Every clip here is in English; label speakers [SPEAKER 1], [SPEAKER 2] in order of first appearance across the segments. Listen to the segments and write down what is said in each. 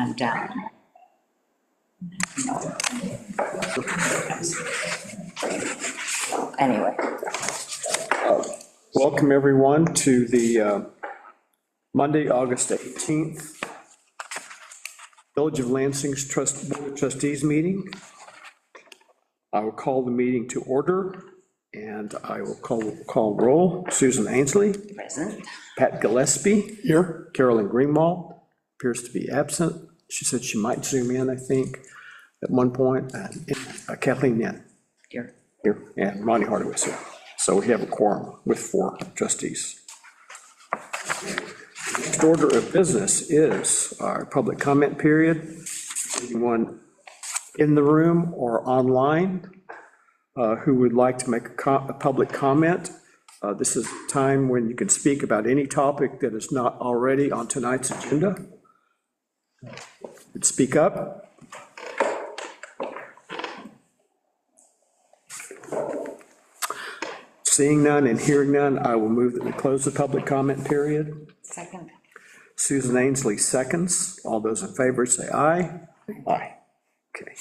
[SPEAKER 1] I'm down. No. Anyway.
[SPEAKER 2] Welcome, everyone, to the Monday, August 18th, Village of Lansing's Board of Trustees meeting. I will call the meeting to order, and I will call roll. Susan Ainsley.
[SPEAKER 1] Present.
[SPEAKER 2] Pat Gillespie. Here. Carolyn Greenwald appears to be absent. She said she might zoom in, I think, at one point. Kathleen Yen.
[SPEAKER 1] Here.
[SPEAKER 2] Here. And Ronnie Hardaway here. So we have a quorum with 4 trustees. Next order of business is our public comment period. Anyone in the room or online who would like to make a public comment, this is a time when you can speak about any topic that is not already on tonight's agenda. Speak up. Seeing none and hearing none, I will move that we close the public comment period.
[SPEAKER 1] Second.
[SPEAKER 2] Susan Ainsley seconds. All those in favor say aye. Aye. Okay.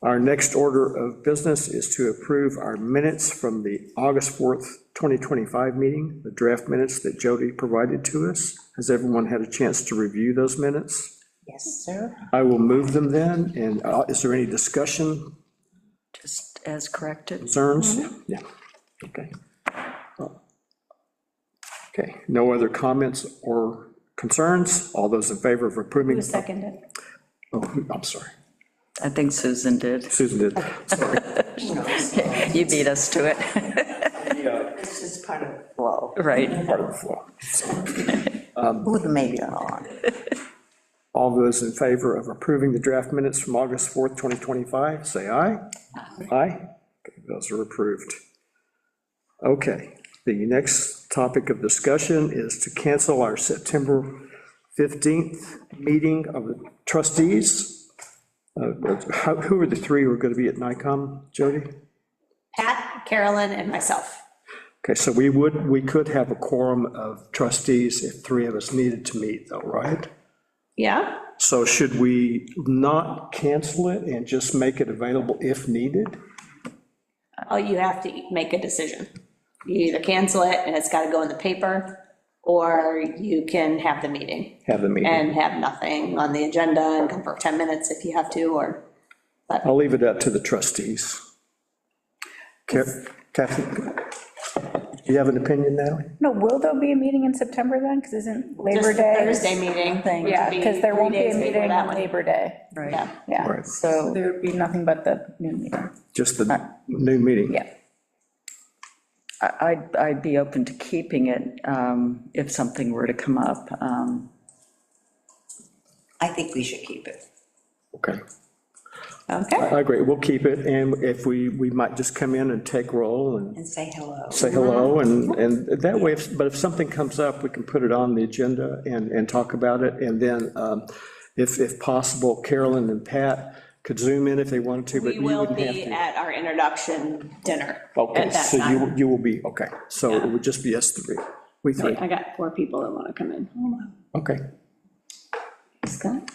[SPEAKER 2] Our next order of business is to approve our minutes from the August 4th, 2025 meeting, the draft minutes that Jody provided to us. Has everyone had a chance to review those minutes?
[SPEAKER 1] Yes, sir.
[SPEAKER 2] I will move them then, and is there any discussion?
[SPEAKER 1] Just as corrected.
[SPEAKER 2] Concerns? Yeah. Okay. Okay, no other comments or concerns? All those in favor of approving?
[SPEAKER 3] Who seconded?
[SPEAKER 2] Oh, I'm sorry.
[SPEAKER 1] I think Susan did.
[SPEAKER 2] Susan did. Sorry.
[SPEAKER 1] You beat us to it.
[SPEAKER 3] This is part of the flow.
[SPEAKER 1] Right.
[SPEAKER 2] Part of the flow.
[SPEAKER 1] With the maybe on.
[SPEAKER 2] All those in favor of approving the draft minutes from August 4th, 2025, say aye. Aye. Okay, those are approved. Okay, the next topic of discussion is to cancel our September 15th meeting of the trustees. Who are the 3 who are going to be at NICOM, Jody?
[SPEAKER 3] Pat, Carolyn, and myself.
[SPEAKER 2] Okay, so we could have a quorum of trustees if 3 of us needed to meet, though, right?
[SPEAKER 3] Yeah?
[SPEAKER 2] So should we not cancel it and just make it available if needed?
[SPEAKER 3] Oh, you have to make a decision. You either cancel it and it's got to go in the paper, or you can have the meeting.
[SPEAKER 2] Have the meeting.
[SPEAKER 3] And have nothing on the agenda and come for 10 minutes if you have to, or. But
[SPEAKER 2] I'll leave it up to the trustees. Kathy, do you have an opinion, Natalie?
[SPEAKER 4] No, will there be a meeting in September then? Because isn't
[SPEAKER 3] just
[SPEAKER 4] Labor
[SPEAKER 3] the
[SPEAKER 4] Day?
[SPEAKER 3] Thursday meeting thing.
[SPEAKER 4] Yeah, because there won't be a meeting on Labor Day.
[SPEAKER 1] Right.
[SPEAKER 3] Yeah.
[SPEAKER 4] Yeah,
[SPEAKER 2] Right.
[SPEAKER 4] so there would be nothing but the new meeting.
[SPEAKER 2] Just the new meeting?
[SPEAKER 4] Yeah.
[SPEAKER 1] I'd be open to keeping it if something were to come up.
[SPEAKER 5] I think we should keep it.
[SPEAKER 2] Okay,
[SPEAKER 3] Okay.
[SPEAKER 2] I agree, we'll keep it, and if we might just come in and take roll and
[SPEAKER 5] And say hello.
[SPEAKER 2] say hello, and that way, but if something comes up, we can put it on the agenda and talk about it, and then if possible, Carolyn and Pat could zoom in if they wanted to, but
[SPEAKER 3] We
[SPEAKER 2] we
[SPEAKER 3] will
[SPEAKER 2] wouldn't have
[SPEAKER 3] be
[SPEAKER 2] to.
[SPEAKER 3] at our introduction dinner
[SPEAKER 2] Okay,
[SPEAKER 3] at that
[SPEAKER 2] so
[SPEAKER 3] time.
[SPEAKER 2] you will be, okay, so it would just be us 3, we 3,
[SPEAKER 3] I got 4 people that want to come in. Hold on.
[SPEAKER 2] okay.
[SPEAKER 3] Scott.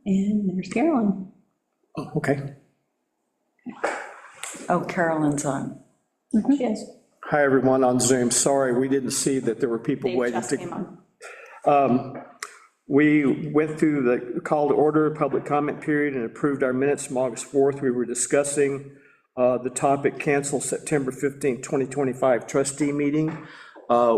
[SPEAKER 3] And there's Carolyn.
[SPEAKER 2] Oh, okay.
[SPEAKER 1] Oh, Carolyn's on.
[SPEAKER 3] She is.
[SPEAKER 2] Hi, everyone on Zoom. Sorry, we didn't see that there were people
[SPEAKER 3] They
[SPEAKER 2] waiting
[SPEAKER 3] just came
[SPEAKER 2] to.
[SPEAKER 3] on.
[SPEAKER 2] We went through the call to order, public comment period, and approved our minutes from August 4th. We were discussing the topic cancel September 15th, 2025 trustee meeting.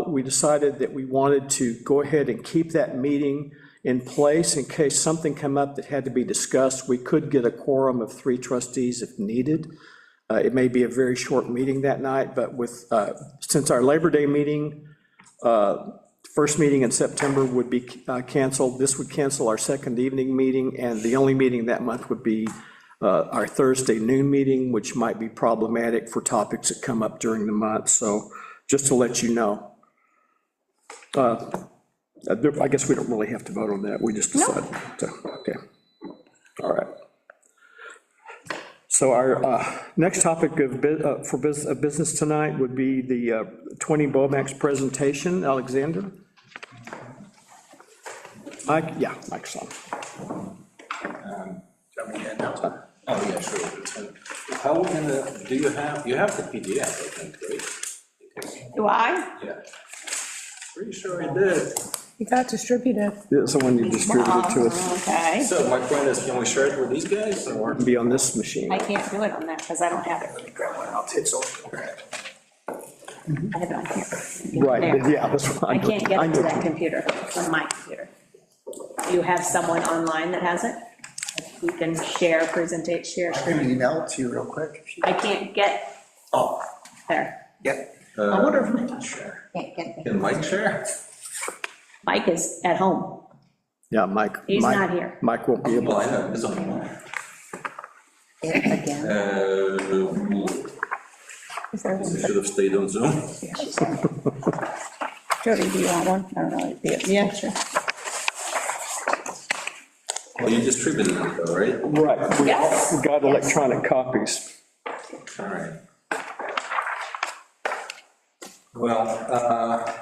[SPEAKER 2] We decided that we wanted to go ahead and keep that meeting in place in case something came up that had to be discussed. We could get a quorum of 3 trustees if needed. It may be a very short meeting that night, but since our Labor Day meeting, first meeting in September would be canceled, this would cancel our second evening meeting, and the only meeting that month would be our Thursday noon meeting, which might be problematic for topics that come up during the month. So just to let you know. I guess we don't really have to vote on that, we just decided to, okay. All right. So our next topic of business tonight would be the 20 Bomax presentation. Alexander? Mike, yeah, Mike's on.
[SPEAKER 6] Oh, yeah, sure. How are we gonna, do you have the PDF, I think, right?
[SPEAKER 3] Do I?
[SPEAKER 6] Yeah. Pretty sure I did.
[SPEAKER 4] You got distributed.
[SPEAKER 2] It's the one you distributed to us,
[SPEAKER 3] Okay.
[SPEAKER 6] So my point is, can we share it with these guys, or?
[SPEAKER 2] be on this machine.
[SPEAKER 3] I can't do it on that because I don't have it.
[SPEAKER 6] It's all.
[SPEAKER 3] I have it on here.
[SPEAKER 2] Right,
[SPEAKER 3] There.
[SPEAKER 2] yeah, that's what
[SPEAKER 3] I can't get
[SPEAKER 2] I
[SPEAKER 3] it to
[SPEAKER 2] know.
[SPEAKER 3] that computer, on my computer. You have someone online that has it? You can share, share
[SPEAKER 7] I
[SPEAKER 3] screen.
[SPEAKER 7] can email it to you real quick. if you-
[SPEAKER 3] I can't get
[SPEAKER 7] Oh,
[SPEAKER 3] there.
[SPEAKER 7] yeah. I wonder if I can share.
[SPEAKER 6] Can Mike share?
[SPEAKER 3] Mike is at home.
[SPEAKER 2] Yeah, Mike.
[SPEAKER 3] He's
[SPEAKER 2] Mike-
[SPEAKER 3] not here.
[SPEAKER 2] Mike won't be able,
[SPEAKER 6] Well, I know, it's on.
[SPEAKER 5] Again.
[SPEAKER 4] Is there
[SPEAKER 6] I
[SPEAKER 4] one?
[SPEAKER 6] should have stayed on Zoom.
[SPEAKER 4] Jody, do you want one? I don't know.
[SPEAKER 3] Yeah, sure.
[SPEAKER 6] Well, you distributed it though, right?
[SPEAKER 2] right,
[SPEAKER 3] Yes.
[SPEAKER 2] we got electronic copies.
[SPEAKER 6] All right. Well,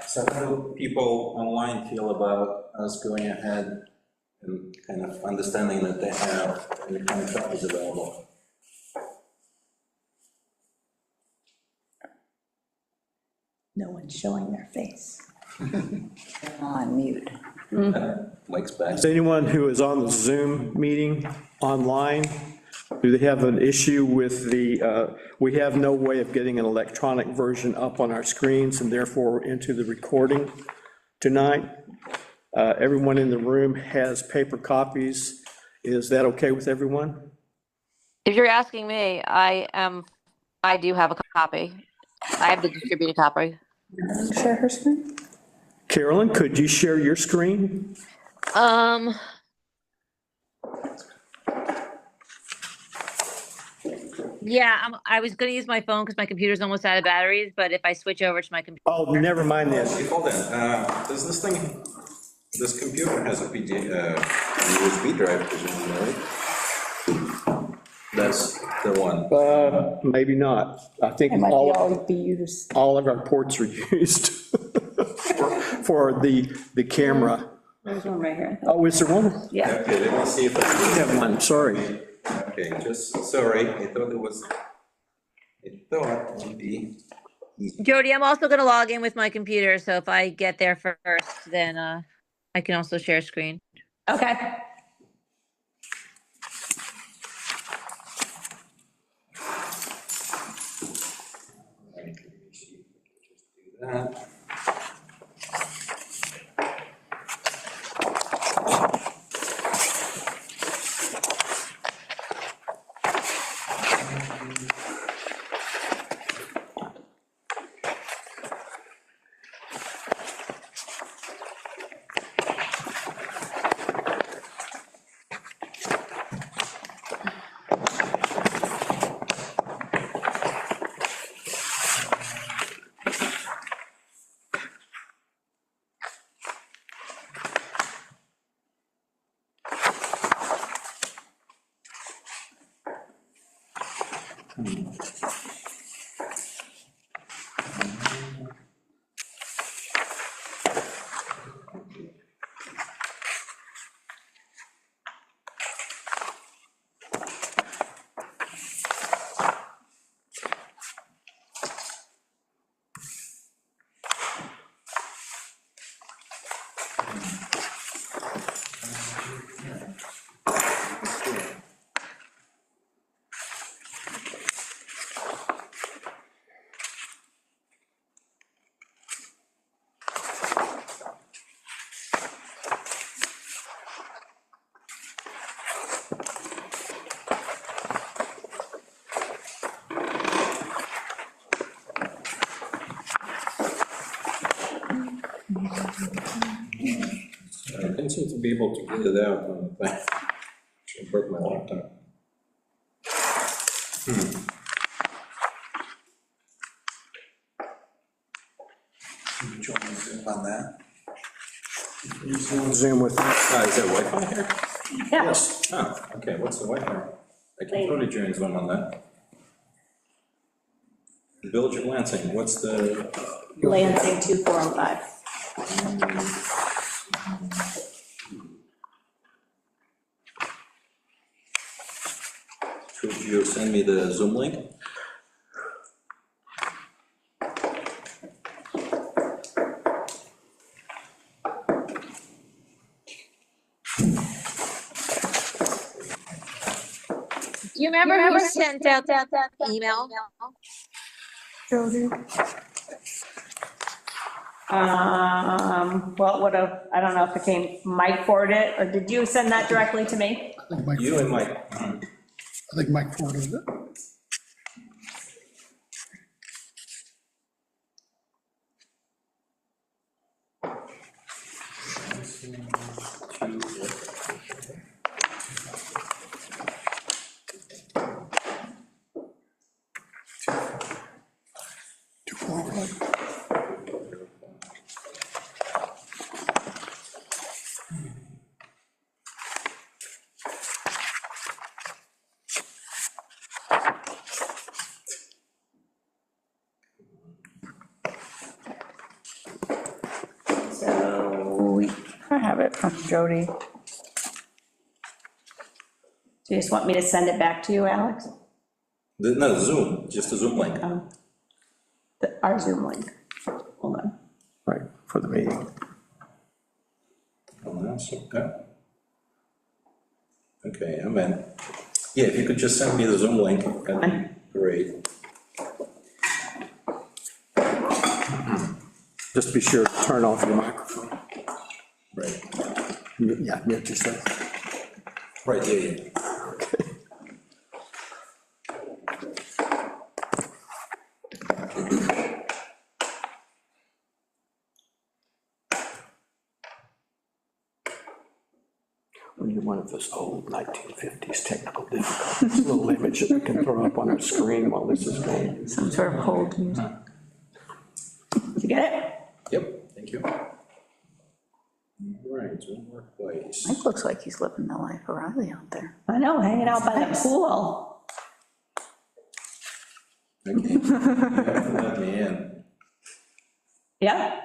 [SPEAKER 6] so how do people online feel about us going ahead and kind of understanding that they have electronic copies available?
[SPEAKER 3] No one's showing their face.
[SPEAKER 5] On mute.
[SPEAKER 6] Mike's back.
[SPEAKER 2] Is anyone who is on the Zoom meeting online, do they have an issue with we have no way of getting an electronic version up on our screens and therefore into the recording tonight? Everyone in the room has paper copies. Is that okay with everyone?
[SPEAKER 8] If you're asking me, I do have a copy. I have the distributed copy.
[SPEAKER 4] Share her screen?
[SPEAKER 2] Carolyn, could you share your screen?
[SPEAKER 8] Yeah, I was gonna use my phone because my computer's almost out of batteries, but if I switch over to my computer,
[SPEAKER 2] Oh, never mind then.
[SPEAKER 6] Actually, hold on, does this computer has a USB drive presumably, right? That's the one.
[SPEAKER 2] Maybe not. I think
[SPEAKER 4] It might be
[SPEAKER 2] all
[SPEAKER 4] all be used.
[SPEAKER 2] of our ports are used for the camera.
[SPEAKER 3] There's one right here.
[SPEAKER 2] Oh, is there one?
[SPEAKER 3] Yeah.
[SPEAKER 6] Okay, let me see if I
[SPEAKER 2] Yeah, one, sorry.
[SPEAKER 6] okay, just, sorry, I thought it would be.
[SPEAKER 8] Jody, I'm also gonna log in with my computer, so if I get there first, then I can also share screen.
[SPEAKER 3] Okay.
[SPEAKER 6] That. I didn't seem to be able to get it out on the thing. Should break my laptop.
[SPEAKER 7] You join the Zoom on that.
[SPEAKER 2] Zoom with,
[SPEAKER 6] Is there Wi-Fi here?
[SPEAKER 3] Yes.
[SPEAKER 6] Oh, okay, what's the Wi-Fi? I can totally join Zoom on that. Village of Lansing, what's the,
[SPEAKER 3] Lansing 2405.
[SPEAKER 6] could you send me the Zoom link?
[SPEAKER 8] Do you remember who sent out that email?
[SPEAKER 4] Jody?
[SPEAKER 3] Well, what a, I don't know if it came, Mike forwarded it, or did you send that directly to me?
[SPEAKER 9] I think Mike,
[SPEAKER 6] You and Mike.
[SPEAKER 9] I think Mike forwarded it. Too forward.
[SPEAKER 3] So,
[SPEAKER 4] I have it from Jody.
[SPEAKER 3] do you just want me to send it back to you, Alex?
[SPEAKER 6] No, Zoom, just a Zoom link.
[SPEAKER 3] Our Zoom link. Hold on.
[SPEAKER 2] Right, for the meeting.
[SPEAKER 6] Oh, that's okay. Okay, I'm in. Yeah, if you could just send me the Zoom link, that'd be great.
[SPEAKER 2] Just be sure to turn off your microphone.
[SPEAKER 6] Right,
[SPEAKER 2] Yeah, mute yourself.
[SPEAKER 6] right, yeah.
[SPEAKER 2] We need one of those old 1950s technical difficulties, little image that we can throw up on our screen while this is going.
[SPEAKER 4] Some sort of hold music.
[SPEAKER 3] Did you get it?
[SPEAKER 6] Yep, thank you. Right, Zoom workplace.
[SPEAKER 4] Mike looks like he's living the life of Riley out there.
[SPEAKER 3] I know, hanging out by the pool.
[SPEAKER 6] Okay, you have to let me in.
[SPEAKER 3] Yeah.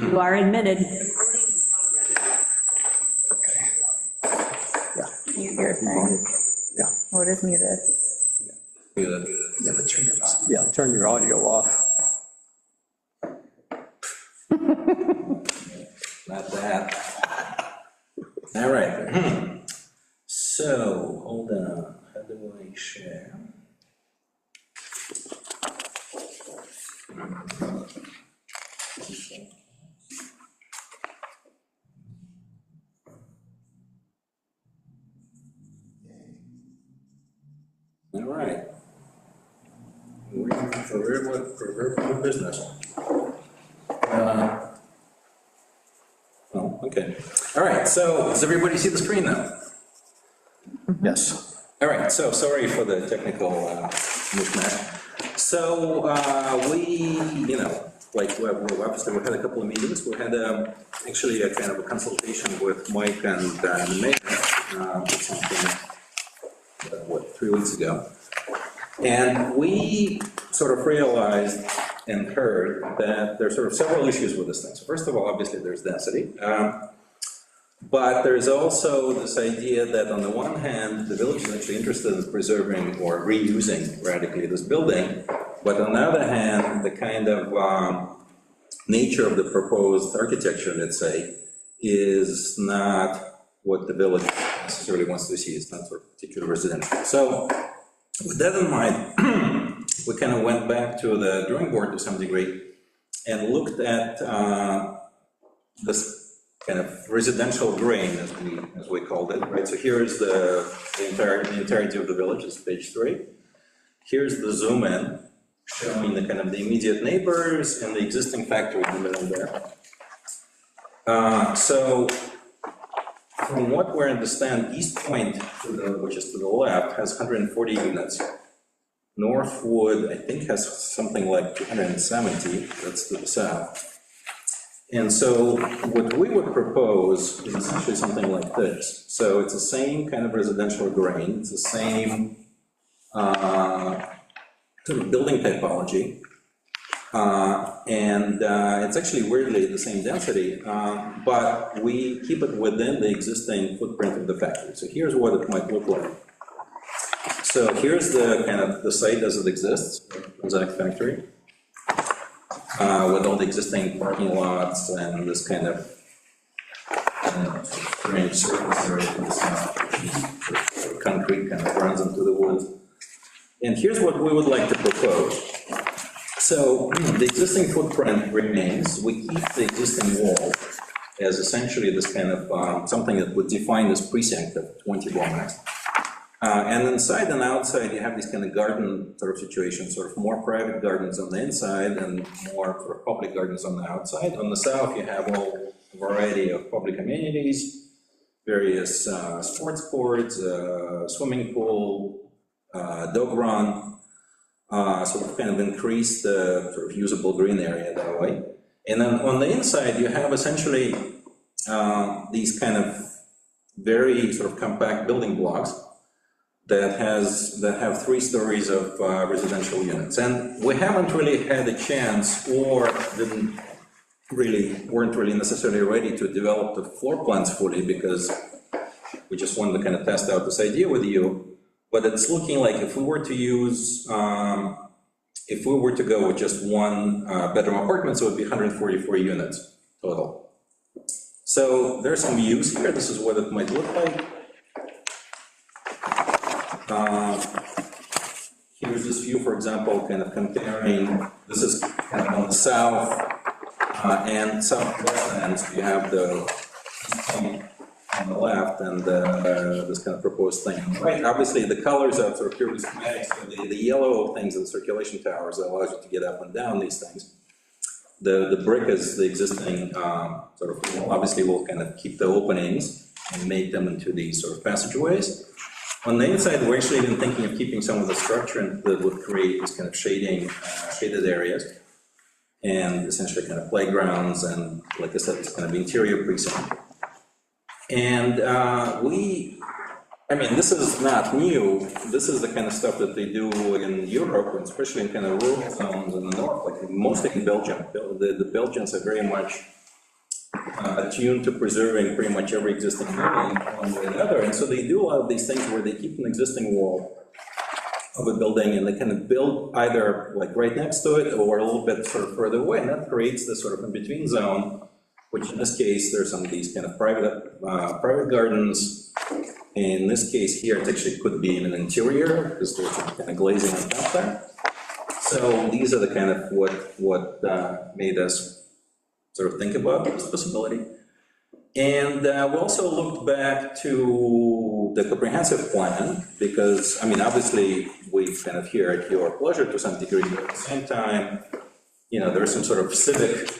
[SPEAKER 3] You are admitted.
[SPEAKER 4] Your thing.
[SPEAKER 2] Yeah,
[SPEAKER 4] Oh, it is muted.
[SPEAKER 6] Good.
[SPEAKER 7] Yeah, but turn it off.
[SPEAKER 2] yeah, turn your audio off.
[SPEAKER 6] Not that. All right. So, hold on, how do I share? All right. We're for very business. Oh, okay. All right, so does everybody see the screen now?
[SPEAKER 2] Yes.
[SPEAKER 6] All right, so sorry for the technical mismatch. So obviously we had a couple of meetings. We had actually a kind of a consultation with Mike and the mayor, something, 3 weeks ago. And we sort of realized and heard that there's sort of several issues with this thing. So first of all, obviously there's density. But there's also this idea that on the one hand, the village is actually interested in preserving or reusing radically this building, but on the other hand, the kind of nature of the proposed architecture, let's say, is not what the village necessarily wants to see. It's not sort of particularly residential. So with that in mind, we kind of went back to the drawing board to some degree and looked at this kind of residential grain, as we called it, right? So here's the entirety of the village, is page 3. Here's the zoom in, showing the kind of the immediate neighbors and the existing factory in the middle there. So from what we understand, East Point, which is to the left, has 140 units. Northwood, I think, has something like 270, that's to the south. And so what we would propose is essentially something like this. So it's the same kind of residential grain, it's the same sort of building typology, It's actually weirdly the same density, but we keep it within the existing footprint of the factory. So here's what it might look like. So here's the kind of the site as it exists, Exact Factory, with all the existing parking lots and this kind of strange surface area to the south, concrete kind of runs into the woods. And here's what we would like to propose. So the existing footprint remains. We keep the existing wall as essentially this kind of something that would define this precinct of 20 blocks. And inside and outside, you have these kind of garden sort of situations, sort of more private gardens on the inside and more sort of public gardens on the outside. On the south, you have a variety of public amenities, various sports courts, swimming pool, dog run. So we've kind of increased the sort of usable green area that way. And then on the inside, you have essentially these kind of very sort of compact building blocks that have 3 stories of residential units. And we haven't really had a chance, or weren't really necessarily ready to develop the floor plans fully, because we just wanted to kind of test out this idea with you. But it's looking like if we were to use, if we were to go with just 1 bedroom apartments, it would be 144 units total. So there's some views here. This is what it might look like. Here's this view, for example, kind of comparing, this is kind of on the south and southwest ends. You have the on the left and this kind of proposed thing. Right, obviously the colors are sort of purely schematics, but the yellow things in the circulation towers that allows you to get up and down these things. The brick is the existing sort of, obviously we'll kind of keep the openings and make them into these sort of passageways. On the inside, we're actually even thinking of keeping some of the structure that would create this kind of shaded areas, and essentially kind of playgrounds, and like I said, this kind of interior precinct. And I mean, this is not new. This is the kind of stuff that they do in Europe, and especially in kind of rural zones in the north, like mostly in Belgium. The Belgians are very much attuned to preserving pretty much every existing building one way or another. And so they do a lot of these things where they keep an existing wall of a building and they kind of build either like right next to it or a little bit sort of further away. And that creates this sort of in-between zone, which in this case, there's some of these kind of private gardens. In this case here, it actually could be in an interior because there's some kind of glazing on top there. So these are the kind of what made us sort of think about this possibility. And we also looked back to the comprehensive plan, because, I mean, obviously, we kind of hear at your pleasure to some degree, but at the same time, you know, there's some sort of civic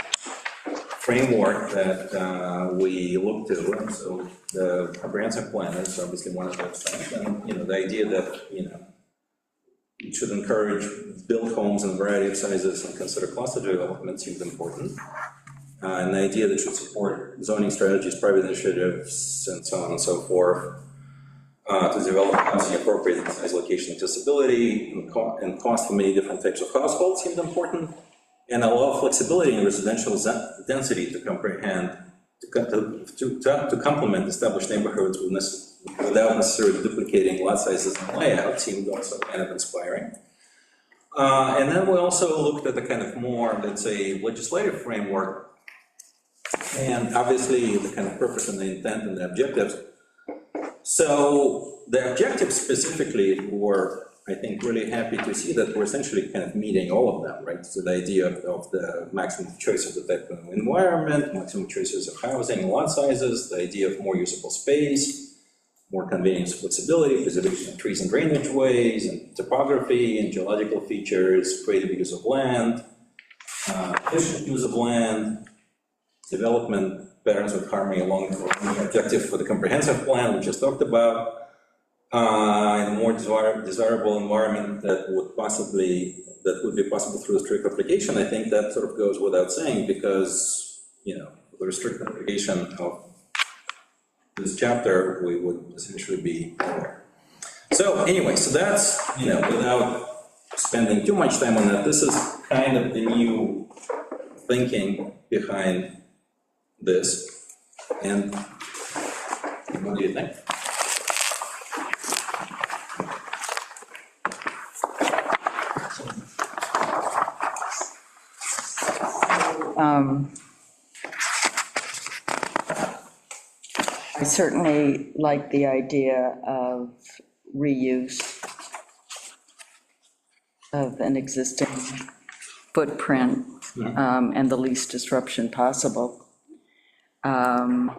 [SPEAKER 6] framework that we look to, and so the comprehensive plan is obviously one of those things, and, you know, the idea that, you know, it should encourage build homes in a variety of sizes and consider cluster development seems important. And the idea that should support zoning strategies, private initiatives, and so on and so forth, to develop housing appropriate in size, location, accessibility, and cost for many different types of households seemed important, and allow flexibility in residential density to comprehend, to complement established neighborhoods without necessarily duplicating lot sizes and layout seemed also kind of inspiring. And then we also looked at the kind of more, let's say, legislative framework, and obviously the kind of purpose and the intent and the objectives. So the objectives specifically were, I think, really happy to see that we're essentially kind of meeting all of them, right? So the idea of the maximum choice of the type of environment, maximum choices of housing, lot sizes, the idea of more usable space, more convenience, flexibility, preservation of trees and drainage ways, and topography and geological features, creative use of land, efficient use of land, development patterns with harmony along the objective for the comprehensive plan, we just talked about, in a more desirable environment that would be possible through the strict application. I think that sort of goes without saying, because, you know, the strict application of this chapter, we would essentially be there. So anyway, so that's, you know, without spending too much time on that. This is kind of the new thinking behind this. And what do you think?
[SPEAKER 1] I certainly like the idea of reuse of an existing footprint and the least disruption possible. And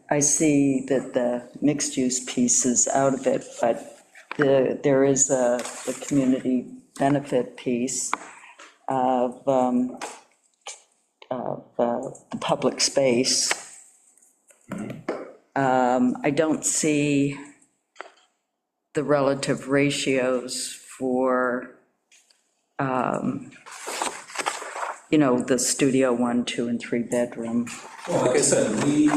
[SPEAKER 1] I see that the mixed-use piece is out of it, but there is the community benefit piece of the public space. I don't see the relative ratios for, the studio 1, 2, and 3 bedroom.
[SPEAKER 6] Well, like I said, we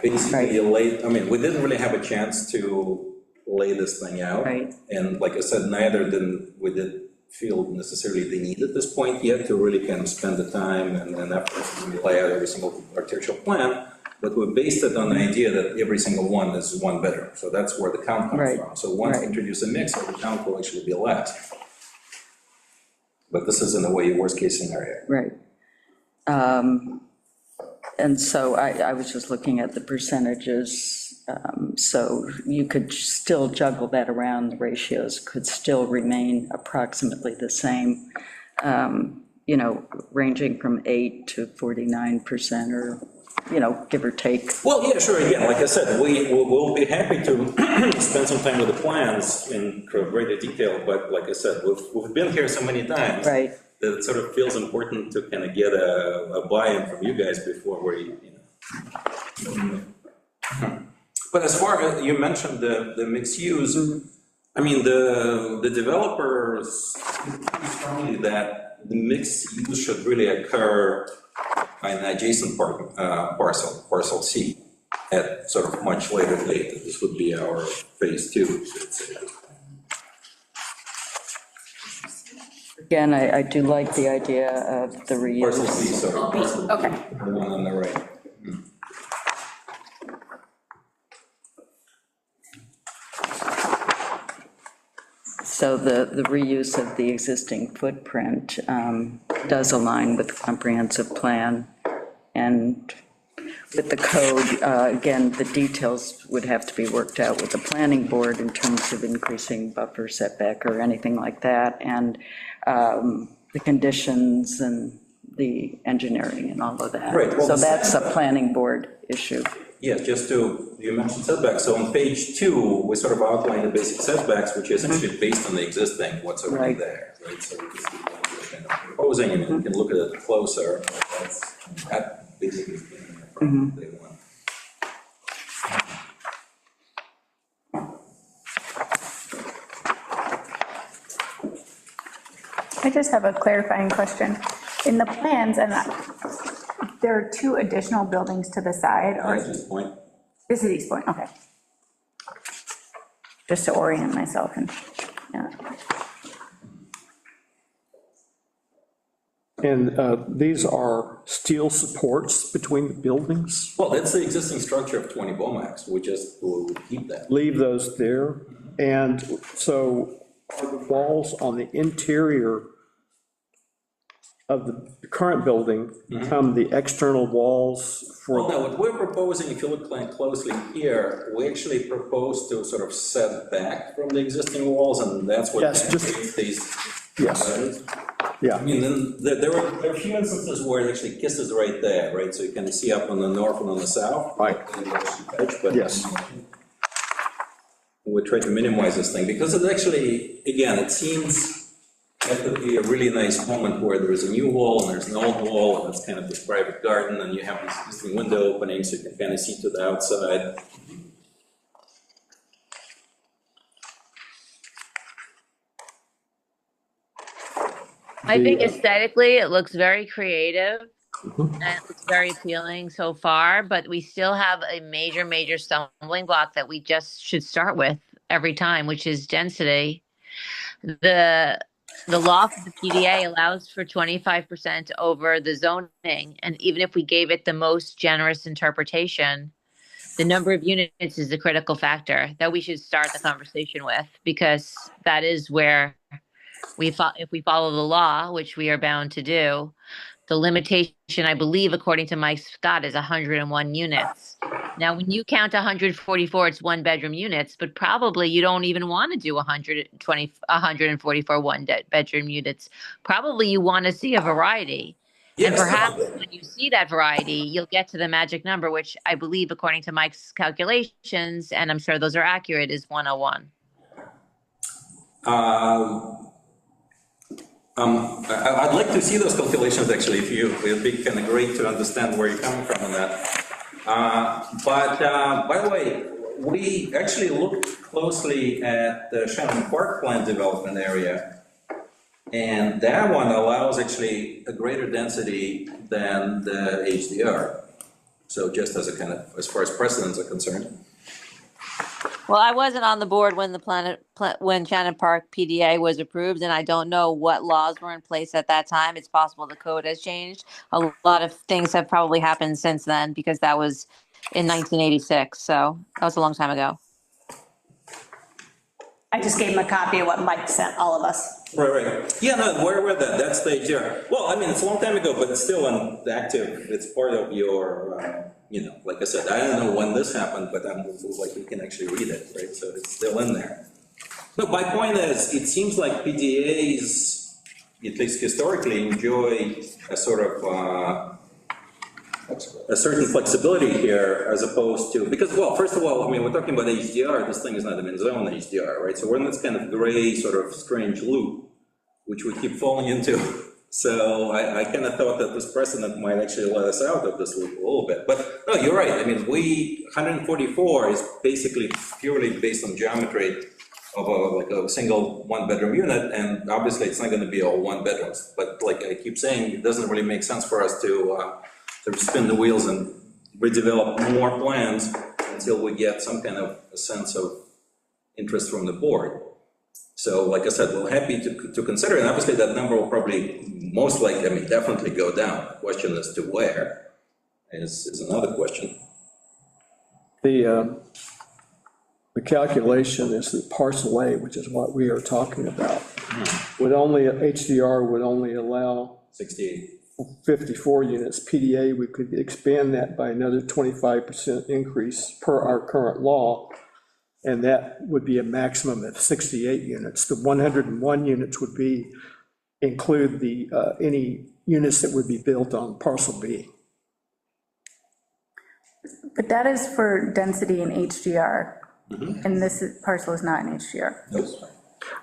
[SPEAKER 6] basically laid, we didn't really have a chance to lay this thing out.
[SPEAKER 1] Right.
[SPEAKER 6] And like I said, neither did we feel necessarily the need at this point yet to really kind of spend the time and effort to lay out every single architectural plan, but we based it on the idea that every single one is one bedroom. So that's where the count comes
[SPEAKER 1] Right.
[SPEAKER 6] from. So once we introduce a mix, the count will actually be less. But this is in a way worst case scenario.
[SPEAKER 1] Right. And so I was just looking at the percentages, so you could still juggle that around, the ratios could still remain approximately the same, ranging from 8 to 49% or, give or take.
[SPEAKER 6] Well, yeah, sure, again, like I said, we'll be happy to spend some time with the plans in greater detail, but like I said, we've been here so many times.
[SPEAKER 1] Right.
[SPEAKER 6] That it sort of feels important to kind of get a buy-in from you guys before we, But as far as, you mentioned the mixed use, the developers pretty strongly that the mixed use should really occur in an adjacent parcel C, at sort of much later date. This would be our phase 2.
[SPEAKER 1] Again, I do like the idea of the
[SPEAKER 6] Parcel
[SPEAKER 1] reuse.
[SPEAKER 6] C, sorry. Parcel B,
[SPEAKER 3] Okay.
[SPEAKER 6] the one on the right.
[SPEAKER 1] So the reuse of the existing footprint does align with the comprehensive plan. And with the code, again, the details would have to be worked out with the planning board in terms of increasing buffer setback or anything like that, and the conditions and the engineering and all of that.
[SPEAKER 6] Right, well,
[SPEAKER 1] So
[SPEAKER 6] the
[SPEAKER 1] that's a planning board issue.
[SPEAKER 6] Yeah, you mentioned setbacks, so on page 2, we sort of outline the basic setbacks, which is essentially based on the existing, what's already
[SPEAKER 1] Right.
[SPEAKER 6] there, right? So we can see what we're kind of proposing, and we can look at it closer. That basically has been from day one.
[SPEAKER 4] I just have a clarifying question. In the plans, and there are 2 additional buildings to the side, or
[SPEAKER 6] At this point,
[SPEAKER 4] this is East Point, okay. Just to orient myself and, yeah.
[SPEAKER 2] And these are steel supports between the buildings?
[SPEAKER 6] well, that's the existing structure of 20 Bomax, we'll keep that.
[SPEAKER 2] Leave those there. And so are the walls on the interior of the current building become the external walls
[SPEAKER 6] Well,
[SPEAKER 2] for,
[SPEAKER 6] now, what we're proposing, if you look closely here, we actually propose to sort of set back from the existing walls, and that's what
[SPEAKER 2] Yes, just-
[SPEAKER 6] creates these.
[SPEAKER 2] Yes. yeah,
[SPEAKER 6] I mean, then there are a few instances where it actually kisses right there, right? So you can see up on the north and on the south.
[SPEAKER 2] Right.
[SPEAKER 6] But
[SPEAKER 2] Yes.
[SPEAKER 6] we try to minimize this thing, because it actually, again, it seems that could be a really nice moment where there is a new wall and there's an old wall, and it's kind of this private garden, and you have these existing window openings, so you can kind of see to the outside.
[SPEAKER 8] I think aesthetically, it looks very creative. And it looks very appealing so far, but we still have a major, major stumbling block that we just should start with every time, which is density. The the law for the PDA allows for 25% over the zoning, and even if we gave it the most generous interpretation, the number of units is the critical factor that we should start the conversation with, because that is where if we follow the law, which we are bound to do, the limitation, I believe, according to Mike Scott, is 101 units. Now, when you count 144, it's one-bedroom units, but probably you don't even want to do 144 one-bedroom units. Probably you want to see a variety. And
[SPEAKER 6] Yes,
[SPEAKER 8] perhaps
[SPEAKER 6] definitely.
[SPEAKER 8] when you see that variety, you'll get to the magic number, which I believe, according to Mike's calculations, and I'm sure those are accurate, is 101.
[SPEAKER 6] I'd like to see those calculations, actually, if you, it'd be kind of great to understand where you're coming from on that. By the way, we actually looked closely at the Shannon Park Plan development area, and that one allows actually a greater density than the HDR. So just as a kind of, as far as precedents are concerned.
[SPEAKER 8] Well, I wasn't on the board when when Shannon Park PDA was approved, and I don't know what laws were in place at that time. It's possible the code has changed. A lot of things have probably happened since then, because that was in 1986, so that was a long time ago.
[SPEAKER 3] I just gave him a copy of what Mike sent all of us.
[SPEAKER 6] Right. Yeah, no, where that, that's the HDR. Well, I mean, it's a long time ago, but it's still an active, it's part of your, like I said, I don't know when this happened, but I'm like, you can actually read it, right? So it's still in there. No, my point is, it seems like PDAs, at least historically, enjoy a sort of, a certain flexibility here as opposed to, because, well, first of all, I mean, we're talking about HDR, this thing is not even zone HDR, right? So we're in this kind of gray, sort of strange loop, which we keep falling into. So I kind of thought that this precedent might actually let us out of this loop a little bit. But no, you're right. I mean, 144 is basically purely based on geometry of like a single one-bedroom unit, and obviously it's not going to be all one bedrooms. But like I keep saying, it doesn't really make sense for us to spin the wheels and redevelop more plans until we get some kind of a sense of interest from the board. So like I said, we're happy to consider, and obviously that number will probably most likely, I mean, definitely go down. The question as to where is another question.
[SPEAKER 2] The calculation is that parcel A, which is what we are talking about, would only, HDR would only allow
[SPEAKER 6] 68.
[SPEAKER 2] 54 units. PDA, we could expand that by another 25% increase per our current law, and that would be a maximum of 68 units. The 101 units would be, include the, any units that would be built on parcel B.
[SPEAKER 4] But that is for density in HDR, and parcel is not in HDR.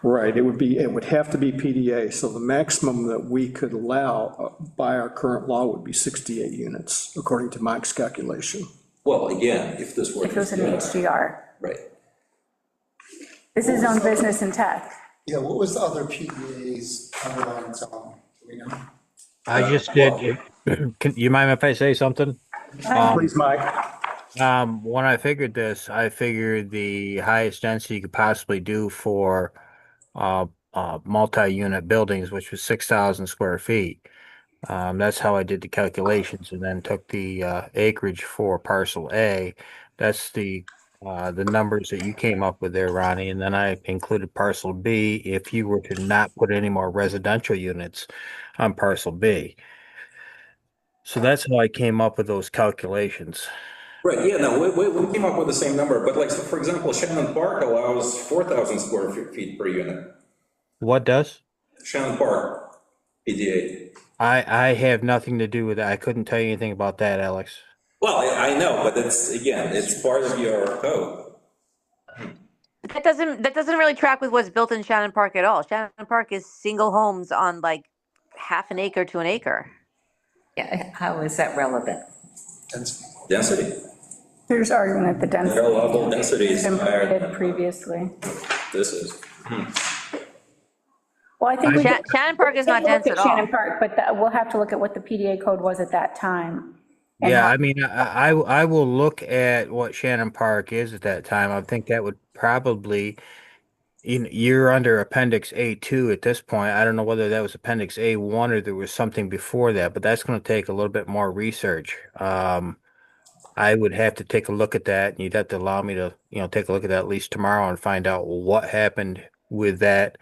[SPEAKER 2] Right, it would have to be PDA, so the maximum that we could allow by our current law would be 68 units, according to Mike's calculation.
[SPEAKER 6] Well, again, if this were.
[SPEAKER 4] If it was in HDR.
[SPEAKER 6] Right.
[SPEAKER 4] This is on business and tech.
[SPEAKER 7] Yeah, what was the other PDA's underlying zone? Do we know?
[SPEAKER 10] I just did, can you mind if I say something?
[SPEAKER 2] Please, Mike.
[SPEAKER 10] When I figured this, I figured the highest density you could possibly do for multi-unit buildings, which was 6,000 square feet. That's how I did the calculations, and then took the acreage for parcel A. That's the numbers that you came up with there, Ronnie, and then I included parcel B if you were to not put any more residential units on parcel B. So that's how I came up with those calculations.
[SPEAKER 6] Right, yeah, no, we came up with the same number, but like, so for example, Shannon Park allows 4,000 square feet per unit.
[SPEAKER 10] What does?
[SPEAKER 6] Shannon Park, PDA.
[SPEAKER 10] I have nothing to do with that. I couldn't tell you anything about that, Alex.
[SPEAKER 6] Well, I know, but it's, again, it's part of your code.
[SPEAKER 8] That doesn't really track with what's built in Shannon Park at all. Shannon Park is single homes on like half an acre to an acre.
[SPEAKER 5] Yeah, how is that relevant?
[SPEAKER 6] Density.
[SPEAKER 4] There's argument that the density.
[SPEAKER 6] Their level density is
[SPEAKER 4] Been
[SPEAKER 6] higher
[SPEAKER 4] permitted
[SPEAKER 6] than
[SPEAKER 4] previously.
[SPEAKER 6] this is.
[SPEAKER 4] Well, Well, I think we can.
[SPEAKER 8] Shannon Park is not
[SPEAKER 4] Take a look
[SPEAKER 8] dense at all.
[SPEAKER 4] Shannon Park, but we'll have to look at what the PDA code was at that time. and
[SPEAKER 10] Yeah,
[SPEAKER 4] how-
[SPEAKER 10] I mean, I will look at what Shannon Park is at that time. I think that would probably, you're under Appendix A2 at this point. I don't know whether that was Appendix A1 or there was something before that, but that's going to take a little bit more research. I would have to take a look at that, and you'd have to allow me to, take a look at that at least tomorrow and find out what happened with that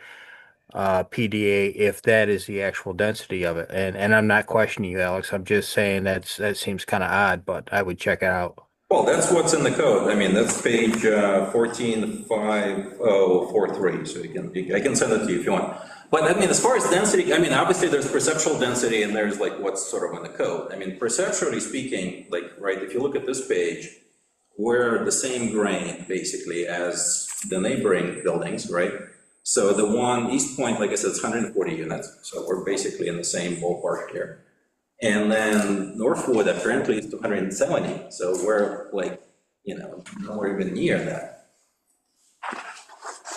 [SPEAKER 10] PDA, if that is the actual density of it. And I'm not questioning you, Alex. I'm just saying that seems kind of odd, but I would check it out.
[SPEAKER 6] Well, that's what's in the code. I mean, that's page 145043, so I can send it to you if you want. But I mean, as far as density, I mean, obviously there's perceptual density and there's like what's sort of in the code. I mean, perceptually speaking, like, right, if you look at this page, we're the same grain basically as the neighboring buildings, right? So the one, East Point, like I said, it's 140 units, so we're basically in the same ballpark here. And then Northwood apparently is 270, so we're like, nowhere even near that.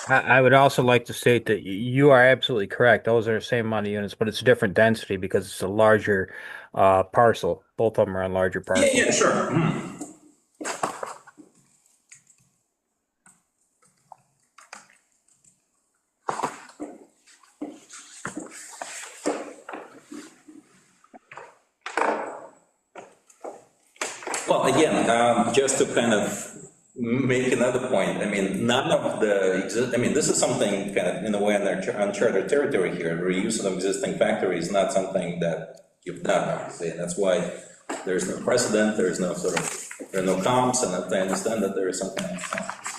[SPEAKER 10] I would also like to state that you are absolutely correct. Those are the same amount of units, but it's a different density because it's a larger parcel. Both of them are on larger parcels.
[SPEAKER 6] Yeah, sure. Mhm. Well, again, just to kind of make another point, I mean, none of this is something kind of in a way on uncharted territory here. Reuse of existing factory is not something that you've done, obviously, and that's why there's no precedent, there are no comps, and I understand that there is something else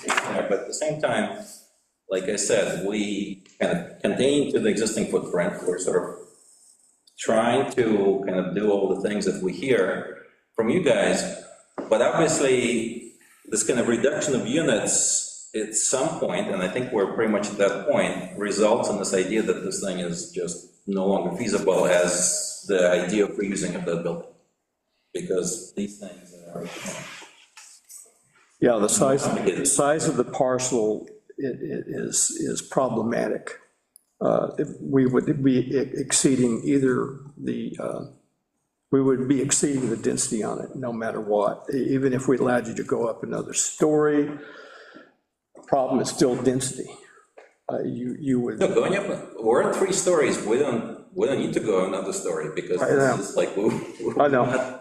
[SPEAKER 6] there, but at the same time, like I said, we kind of contain to the existing footprint. We're sort of trying to kind of do all the things that we hear from you guys, but obviously this kind of reduction of units at some point, and I think we're pretty much at that point, results in this idea that this thing is just no longer feasible as the idea of reusing of the building, because these things are.
[SPEAKER 2] Yeah, the size of the parcel is problematic. We would be exceeding we would be exceeding the density on it no matter what. Even if we allowed you to go up another story, the problem is still density. You would.
[SPEAKER 6] No, going up, we're at 3 stories, we don't need to go another story, because this is like.
[SPEAKER 2] I know.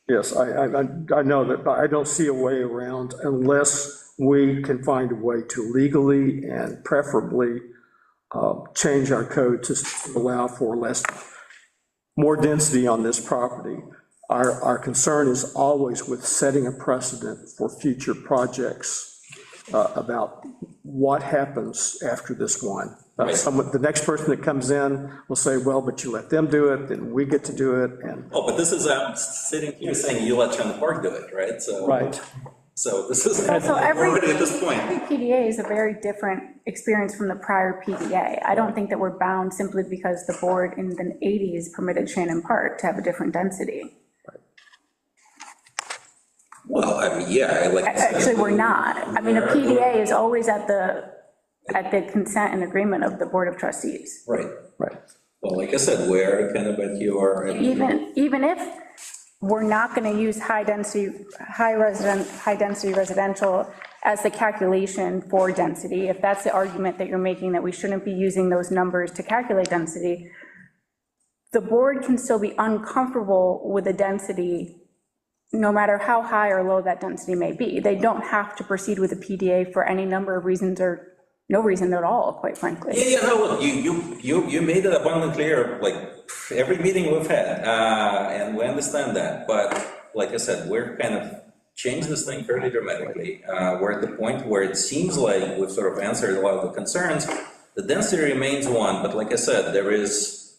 [SPEAKER 2] Yes, I know that, but I don't see a way around unless we can find a way to legally and preferably change our code to allow for more density on this property. Our concern is always with setting a precedent for future projects about what happens after this one. The next person that comes in will say, well, but you let them do it, then we get to do it, and.
[SPEAKER 6] Oh, but this is, sitting here saying you let Shannon Park do it, right? So.
[SPEAKER 2] Right.
[SPEAKER 6] So this is,
[SPEAKER 4] So
[SPEAKER 6] we're already at this
[SPEAKER 4] every
[SPEAKER 6] point.
[SPEAKER 4] PDA is a very different experience from the prior PDA. I don't think that we're bound simply because the board in the 80s permitted Shannon Park to have a different density.
[SPEAKER 6] Well, I mean, yeah, like.
[SPEAKER 4] Actually, we're not. I mean, a PDA is always at the consent and agreement of the Board of Trustees.
[SPEAKER 6] Right.
[SPEAKER 2] Right.
[SPEAKER 6] Well, like I said, we're kind of at your.
[SPEAKER 4] Even if we're not going to use high density residential as the calculation for density, if that's the argument that you're making, that we shouldn't be using those numbers to calculate density, the board can still be uncomfortable with the density, no matter how high or low that density may be. They don't have to proceed with a PDA for any number of reasons, or no reason at all, quite frankly.
[SPEAKER 6] Yeah, no, look, you made it abundantly clear, like, every meeting we've had, and we understand that, but like I said, we're kind of changed this thing fairly dramatically. We're at the point where it seems like we've sort of answered a lot of the concerns. The density remains one, but like I said, there is,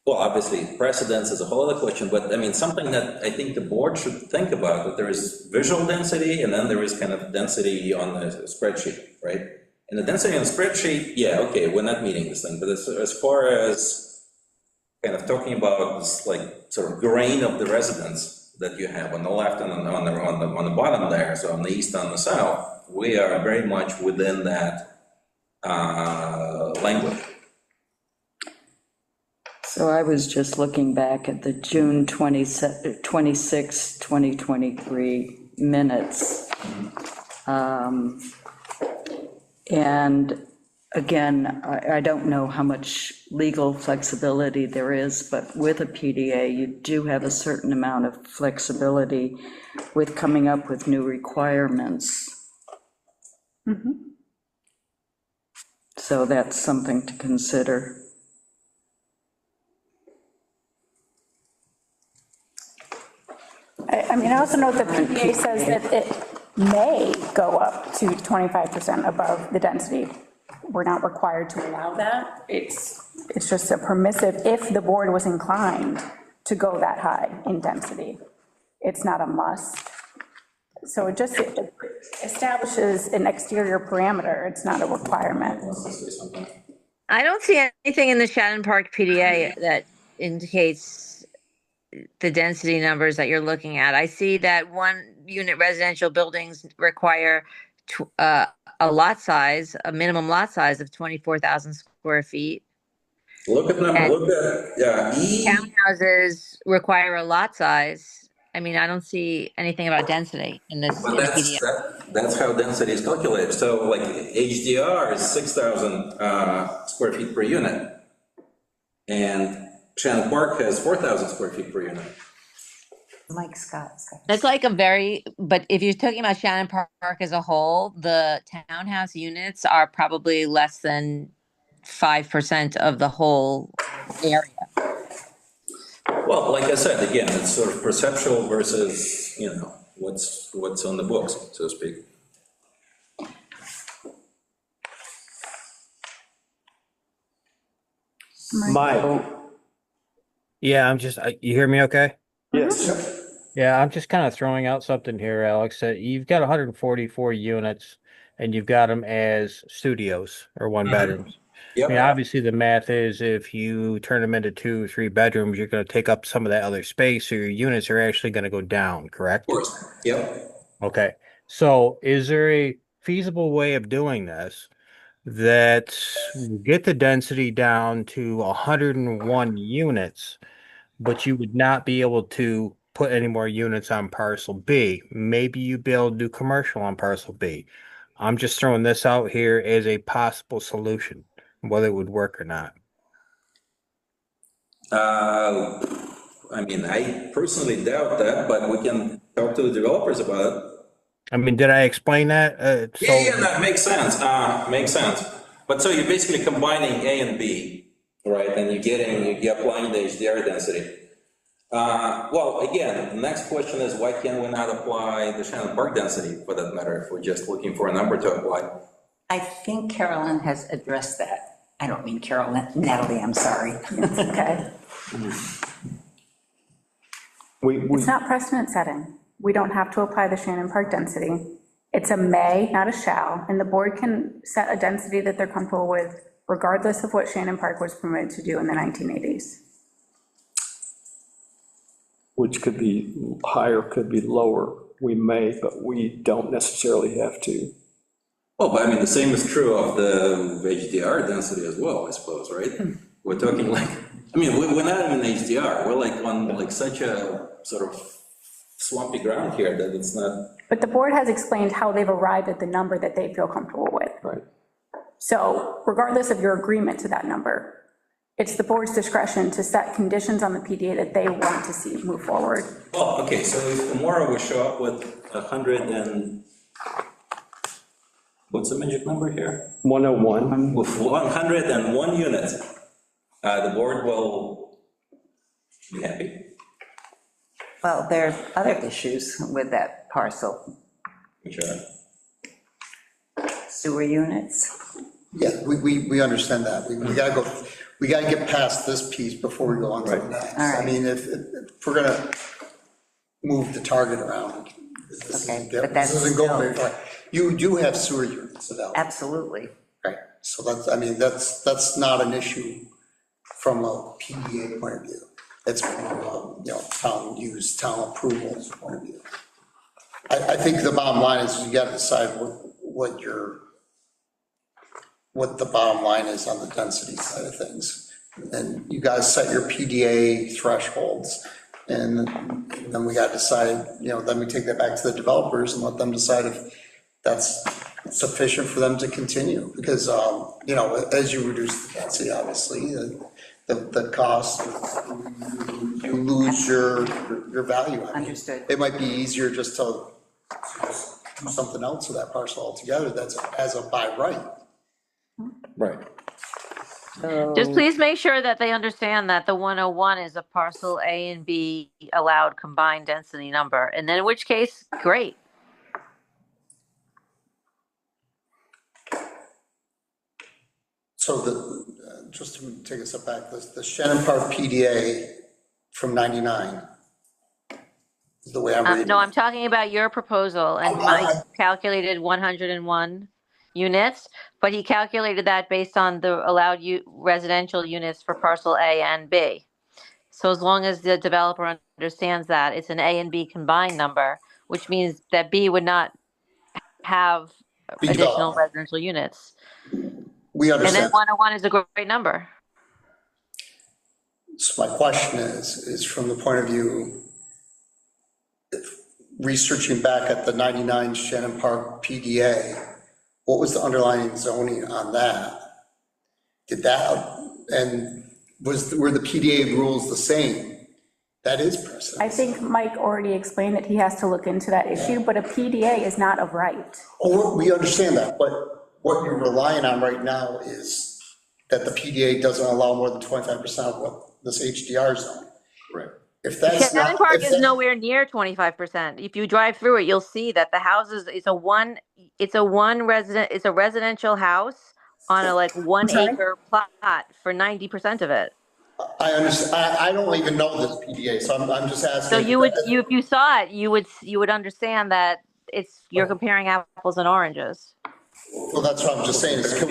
[SPEAKER 6] well, obviously, precedence is a whole other question, but I mean, something that I think the board should think about, that there is visual density, and then there is kind of density on the spreadsheet, right? And the density on the spreadsheet, yeah, okay, we're not meeting this thing, but as far as kind of talking about this, like, sort of grain of the residents that you have on the left and on the bottom there, so on the east and the south, we are very much within that language.
[SPEAKER 1] So I was just looking back at the June 26, 2023 minutes. And again, I don't know how much legal flexibility there is, but with a PDA, you do have a certain amount of flexibility with coming up with new requirements. So that's something to consider.
[SPEAKER 4] I mean, I also note that PPA says that it may go up to 25% above the density. We're not required to allow that. It's just a permissive, if the board was inclined to go that high in density. It's not a must. So it just establishes an exterior parameter. It's not a requirement.
[SPEAKER 8] I don't see anything in the Shannon Park PDA that indicates the density numbers that you're looking at. I see that one unit residential buildings require a lot size, a minimum lot size of 24,000 square feet.
[SPEAKER 6] Look at number,
[SPEAKER 8] And
[SPEAKER 6] look at, E.
[SPEAKER 8] townhouses require a lot size. I mean, I don't see anything about density in this
[SPEAKER 6] But
[SPEAKER 8] in PDA.
[SPEAKER 6] that's how density is calculated. So like HDR is 6,000 square feet per unit. And Shannon Park has 4,000 square feet per unit.
[SPEAKER 5] Mike Scott.
[SPEAKER 8] That's like but if you're talking about Shannon Park as a whole, the townhouse units are probably less than 5% of the whole area.
[SPEAKER 6] Well, like I said, again, it's sort of perceptual versus, what's on the books, so to speak.
[SPEAKER 2] Mike,
[SPEAKER 10] Yeah, you hear me okay?
[SPEAKER 2] yes.
[SPEAKER 10] Yeah, I'm just kind of throwing out something here, Alex, that you've got 144 units and you've got them as studios or one bedrooms. I mean,
[SPEAKER 6] Yep,
[SPEAKER 10] obviously the math is if you turn them into 2 or 3 bedrooms, you're going to take up some of that other space, so your units are actually going to go down,
[SPEAKER 6] of
[SPEAKER 10] correct?
[SPEAKER 6] course, yep.
[SPEAKER 10] Okay. So is there a feasible way of doing this that will get the density down to 101 units, but you would not be able to put any more units on parcel B? Maybe you'd be able to do commercial on parcel B. I'm just throwing this out here as a possible solution, whether it would work or not.
[SPEAKER 6] I mean, I personally doubt that, but we can talk to the developers about it.
[SPEAKER 10] I mean, did I explain that?
[SPEAKER 6] Yeah, that makes sense, makes sense. But so you're basically combining A and B, right? And you're applying the HDR density. Well, again, the next question is why can we not apply the Shannon Park density for that matter, if we're just looking for a number to apply?
[SPEAKER 5] I think Carolyn has addressed that. I don't mean Carolyn, Natalie, I'm sorry.
[SPEAKER 4] Okay. It's not precedent setting. We don't have to apply the Shannon Park density. It's a may, not a shall, and the board can set a density that they're comfortable with regardless of what Shannon Park was permitted to do in the 1980s.
[SPEAKER 2] Which could be higher, could be lower. We may, but we don't necessarily have to.
[SPEAKER 6] Well, but I mean, the same is true of the HDR density as well, I suppose, right? We're talking like, I mean, we're not even HDR, we're like on like such a sort of swampy ground here that it's not.
[SPEAKER 4] But the board has explained how they've arrived at the number that they feel comfortable with.
[SPEAKER 2] Right.
[SPEAKER 4] So regardless of your agreement to that number, it's the board's discretion to set conditions on the PDA that they want to see move forward.
[SPEAKER 6] Well, okay, so if tomorrow we show up with 100 and, what's the magic number here?
[SPEAKER 2] 101.
[SPEAKER 6] With 101 units, the board will be happy.
[SPEAKER 5] Well, there are other issues with that parcel.
[SPEAKER 6] Which are,
[SPEAKER 5] Sewer units.
[SPEAKER 7] Yeah, we understand that. We gotta get past this piece before we go on to the next.
[SPEAKER 5] All right.
[SPEAKER 7] I mean, if we're gonna move the target around,
[SPEAKER 5] Okay, but that's
[SPEAKER 7] this isn't going very far. You do have sewer units available.
[SPEAKER 5] Absolutely.
[SPEAKER 7] Right, so that's, I mean, that's not an issue from a PDA point of view. It's from a, town use, town approvals point of view. I think the bottom line is you gotta decide what the bottom line is on the density side of things. and you guys set your PDA thresholds. And then we got to decide, then we take that back to the developers and let them decide if that's sufficient for them to continue. Because, as you reduce the density, obviously, the cost, you lose your value. I mean,
[SPEAKER 5] Understood.
[SPEAKER 7] it might be easier just to do something else with that parcel altogether that's as a by right.
[SPEAKER 2] Right.
[SPEAKER 8] Just please make sure that they understand that the 101 is a parcel A and B allowed combined density number, and then in which case, great.
[SPEAKER 7] So just to take a step back, the Shannon Park PDA from 99 is the way I'm reading.
[SPEAKER 8] No, I'm talking about your proposal, and Mike calculated 101 units, but he calculated that based on the allowed residential units for parcel A and B. So as long as the developer understands that it's an A and B combined number, which means that B would not have additional residential units.
[SPEAKER 7] We
[SPEAKER 8] And then
[SPEAKER 7] understand.
[SPEAKER 8] 101 is a great number.
[SPEAKER 7] So my question is from the point of view, researching back at the 99 Shannon Park PDA, what was the underlying zoning on that? And were the PDA rules the same? That is precedent.
[SPEAKER 4] I think Mike already explained that he has to look into that issue, but a PDA is not of right.
[SPEAKER 7] Oh, we understand that, but what you're relying on right now is that the PDA doesn't allow more than 25% of what this HDR zone.
[SPEAKER 2] Right.
[SPEAKER 7] If that's
[SPEAKER 8] Shannon
[SPEAKER 7] not.
[SPEAKER 8] Park
[SPEAKER 7] if
[SPEAKER 8] is
[SPEAKER 7] that-
[SPEAKER 8] nowhere near 25%. If you drive through it, you'll see that the houses, it's a residential house on a like 1 acre plot for 90% of it.
[SPEAKER 7] I understand, I don't even know this PDA, so I'm just asking.
[SPEAKER 8] So if you saw it, you would understand that you're comparing apples and oranges.
[SPEAKER 7] Well, that's what I'm just saying, is can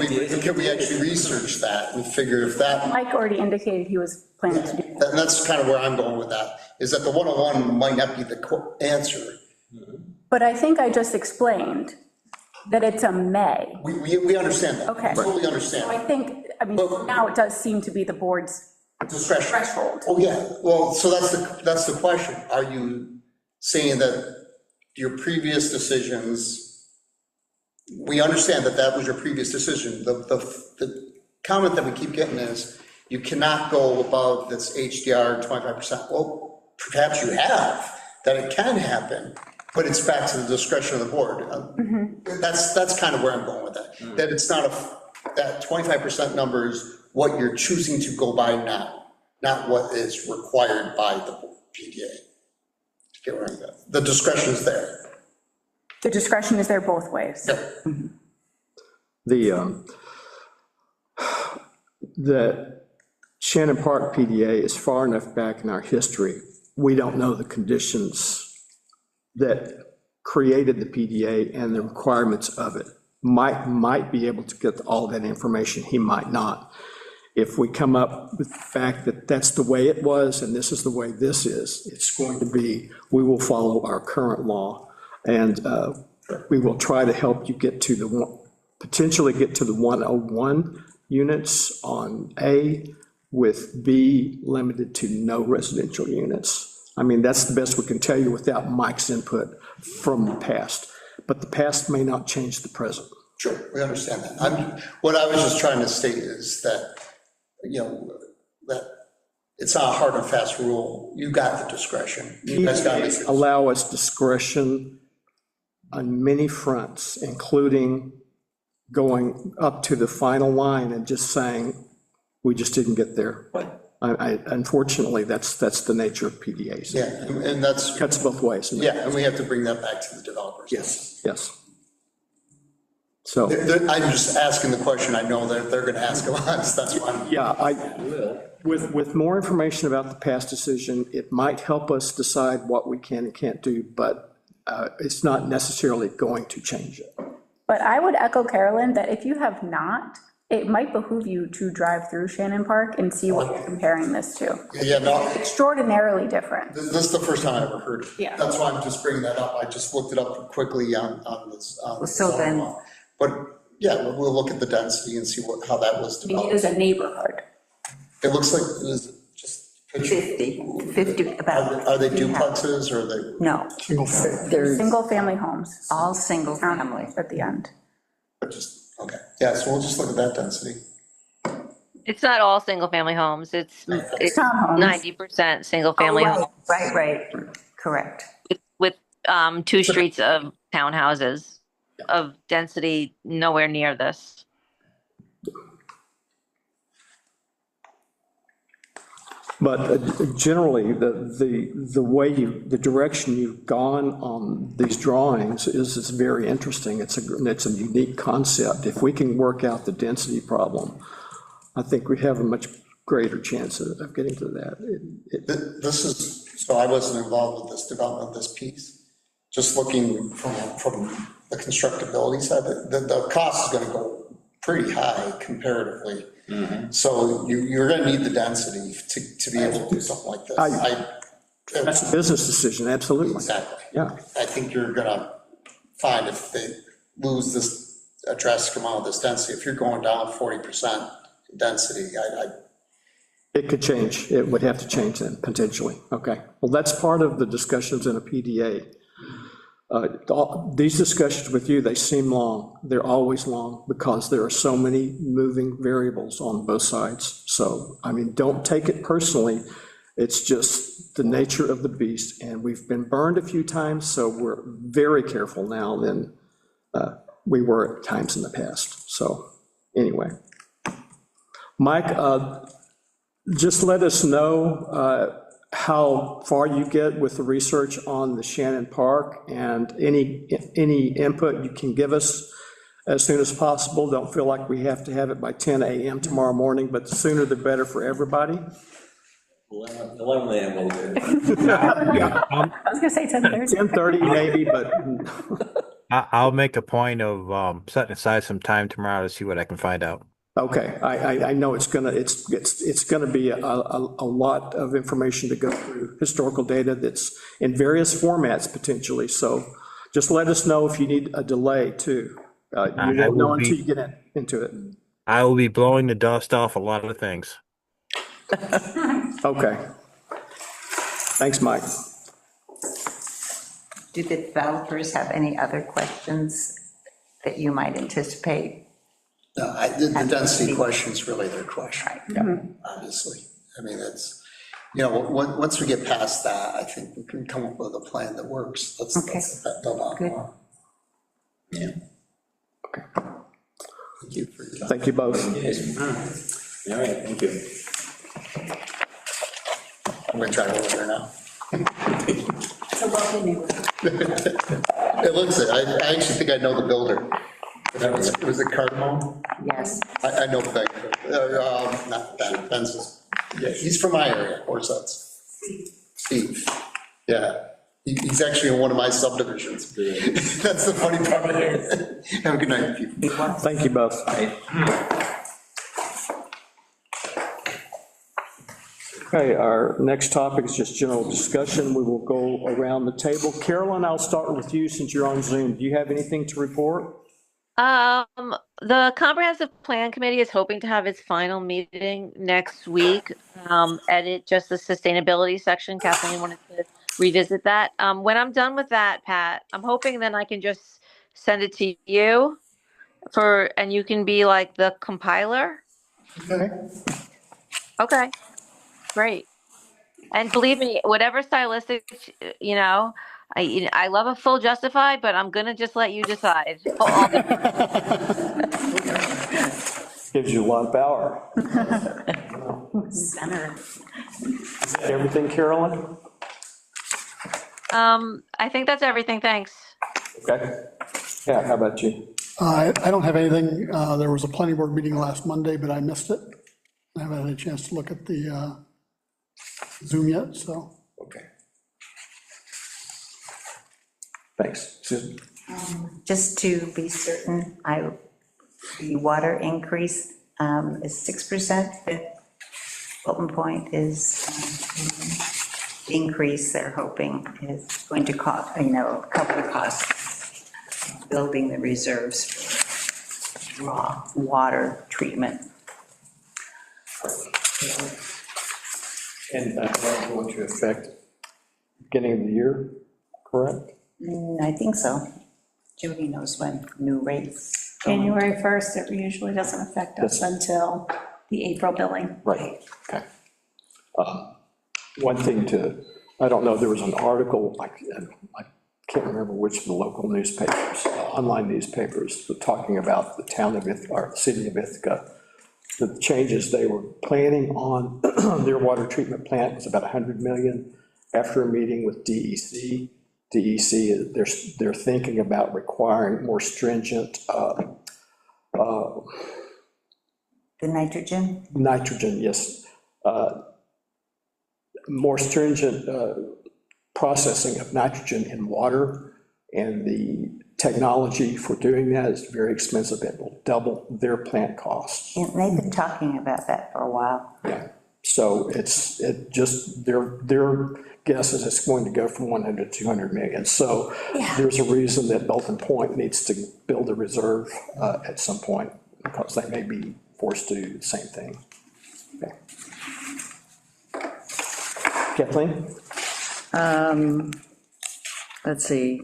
[SPEAKER 7] we actually research that and figure if that,
[SPEAKER 4] Mike already indicated he was planning to do that.
[SPEAKER 7] and that's kind of where I'm going with that, is that the 101 might not be the answer.
[SPEAKER 4] But I think I just explained that it's a may.
[SPEAKER 7] We understand that.
[SPEAKER 4] Okay.
[SPEAKER 7] We totally understand.
[SPEAKER 4] I mean, now it does seem to be the board's
[SPEAKER 7] Discretion.
[SPEAKER 4] threshold.
[SPEAKER 7] Oh, yeah, well, so that's the question. Are you saying that your previous decisions, we understand that that was your previous decision. The comment that we keep getting is, you cannot go above this HDR 25%. Well, perhaps you have, that it can happen, but it's back to the discretion of the board. That's kind of where I'm going with that. That it's not that 25% number is what you're choosing to go by now, not what is required by the PDA. Get where I'm going. The discretion is there.
[SPEAKER 4] The discretion is there both ways.
[SPEAKER 2] The Shannon Park PDA is far enough back in our history, we don't know the conditions that created the PDA and the requirements of it. Mike might be able to get all that information, he might not. If we come up with the fact that that's the way it was and this is the way this is, it's going to be, we will follow our current law. And we will try to help you get to potentially get to the 101 units on A, with B limited to no residential units. I mean, that's the best we can tell you without Mike's input from the past. But the past may not change the present.
[SPEAKER 7] Sure, we understand that. What I was just trying to state is that, that it's not a hard and fast rule. You got the discretion. You guys got it.
[SPEAKER 2] Allow us discretion on many fronts, including going up to the final line and just saying, we just didn't get there. Unfortunately, that's the nature of PDAs.
[SPEAKER 7] Yeah, and that's.
[SPEAKER 2] Cuts both ways.
[SPEAKER 7] Yeah, and we have to bring that back to the developers.
[SPEAKER 2] Yes. So.
[SPEAKER 7] I'm just asking the question, I know that they're gonna ask of us, that's why.
[SPEAKER 2] With more information about the past decision, it might help us decide what we can and can't do, but it's not necessarily going to change it.
[SPEAKER 4] But I would echo Carolyn that if you have not, it might behoove you to drive through Shannon Park and see what you're comparing this to.
[SPEAKER 7] Yeah, no,
[SPEAKER 4] Extraordinarily different.
[SPEAKER 7] this is the first time I ever heard it.
[SPEAKER 4] Yeah.
[SPEAKER 7] That's why I'm just bringing that up, I just looked it up quickly on this.
[SPEAKER 5] So then.
[SPEAKER 7] But, yeah, we'll look at the density and see how that was
[SPEAKER 4] I mean, it
[SPEAKER 7] developed.
[SPEAKER 4] is a neighborhood.
[SPEAKER 7] It looks like it was just.
[SPEAKER 5] 50, about.
[SPEAKER 7] Are they duplexes or are they?
[SPEAKER 5] No,
[SPEAKER 1] There's,
[SPEAKER 4] Single-family homes.
[SPEAKER 5] all single family.
[SPEAKER 4] At the end.
[SPEAKER 7] Just, okay, yeah, so we'll just look at that density.
[SPEAKER 8] It's not all single-family homes. It's
[SPEAKER 4] Townhomes.
[SPEAKER 8] 90% single-family homes
[SPEAKER 5] Right, correct.
[SPEAKER 8] with 2 streets of townhouses of density nowhere near this.
[SPEAKER 2] But generally, the way the direction you've gone on these drawings is very interesting. It's a unique concept. If we can work out the density problem, I think we have a much greater chance of getting to that.
[SPEAKER 7] This is, so I wasn't involved with this development of this piece. Just looking from the constructability side, the cost is gonna go pretty high comparatively. So you're gonna need the density to be able to do something like this.
[SPEAKER 2] That's a business decision, absolutely.
[SPEAKER 7] Exactly.
[SPEAKER 2] Yeah.
[SPEAKER 7] I think you're gonna find if they lose this, a drastic amount of this density, if you're going down 40% density,
[SPEAKER 2] It could change. It would have to change then, potentially. Okay. Well, that's part of the discussions in a PDA. These discussions with you, they seem long. They're always long because there are so many moving variables on both sides. So, I mean, don't take it personally. It's just the nature of the beast, and we've been burned a few times, so we're very careful now than we were at times in the past. So, anyway. Mike, just let us know how far you get with the research on the Shannon Park, and any input you can give us as soon as possible. Don't feel like we have to have it by 10 a.m. tomorrow morning, but the sooner the better for everybody.
[SPEAKER 6] 11 a.m. will do.
[SPEAKER 4] I was gonna say 10:30.
[SPEAKER 2] 10:30 maybe, but
[SPEAKER 10] I'll make a point of setting aside some time tomorrow to see what I can find out.
[SPEAKER 2] okay. I know it's gonna be a lot of information to go through, historical data that's in various formats potentially. So just let us know if you need a delay too. You won't know until you get into it.
[SPEAKER 10] I will be blowing the dust off a lot of things.
[SPEAKER 2] Okay. Thanks, Mike.
[SPEAKER 5] Do the developers have any other questions that you might anticipate?
[SPEAKER 7] No, the density question is really their question, obviously. I mean, it's, once we get past that, I think we can come up with a plan that works. That's the bottom line.
[SPEAKER 6] Yeah.
[SPEAKER 2] Okay.
[SPEAKER 7] Thank you for your time.
[SPEAKER 2] Thank you both.
[SPEAKER 6] All right, thank you.
[SPEAKER 7] I'm gonna try to over there now.
[SPEAKER 4] It's a lovely neighborhood.
[SPEAKER 7] It looks it. I actually think I know the builder. Was it Cardamom?
[SPEAKER 5] Yes.
[SPEAKER 7] I know Ben. Not Ben, Ben's. Yeah, he's from my area, of course, that's Steve. Yeah, he's actually in one of my subdivisions. That's the funny part. Have a good night, people.
[SPEAKER 2] Thank you both. Okay, our next topic is just general discussion. We will go around the table. Carolyn, I'll start with you since you're on Zoom. Do you have anything to report?
[SPEAKER 8] The Comprehensive Plan Committee is hoping to have its final meeting next week. Edit just the sustainability section. Kathleen wanted to revisit that. When I'm done with that, Pat, I'm hoping then I can just send it to you and you can be like the compiler.
[SPEAKER 7] Okay.
[SPEAKER 8] Okay, great. And believe me, whatever stylistic, I love a full justify, but I'm gonna just let you decide.
[SPEAKER 2] Gives you a lot of power.
[SPEAKER 5] Center.
[SPEAKER 2] Everything, Carolyn?
[SPEAKER 8] I think that's everything, thanks.
[SPEAKER 2] Okay. Yeah, how about you?
[SPEAKER 9] I don't have anything. There was a planning board meeting last Monday, but I missed it. I haven't had a chance to look at the Zoom yet, so.
[SPEAKER 2] Okay. Thanks. Susan?
[SPEAKER 5] Just to be certain, the water increase is 6%, but Fulton Point is increase they're hoping is going to cover the cost of building the reserves for raw water treatment.
[SPEAKER 2] And that's going to affect beginning of the year, correct?
[SPEAKER 5] I think so. Jody knows when new rates.
[SPEAKER 3] January 1st, it usually doesn't affect us until the April billing.
[SPEAKER 2] Right, okay. One thing I don't know, there was an article, I can't remember which of the local newspapers, online newspapers, talking about the town of Ithaca, or the city of Ithaca, the changes they were planning on their water treatment plant was about 100 million. After a meeting with DEC, they're thinking about requiring more stringent
[SPEAKER 5] The nitrogen?
[SPEAKER 2] nitrogen, yes, more stringent processing of nitrogen in water, and the technology for doing that is very expensive. It will double their plant costs.
[SPEAKER 5] Yeah, they've been talking about that for a while.
[SPEAKER 2] Yeah, so their guess is it's going to go from 100 to 200 million. So there's a reason that Belton Point needs to build a reserve at some point, because they may be forced to do the same thing. Okay. Kathleen?
[SPEAKER 1] Let's see,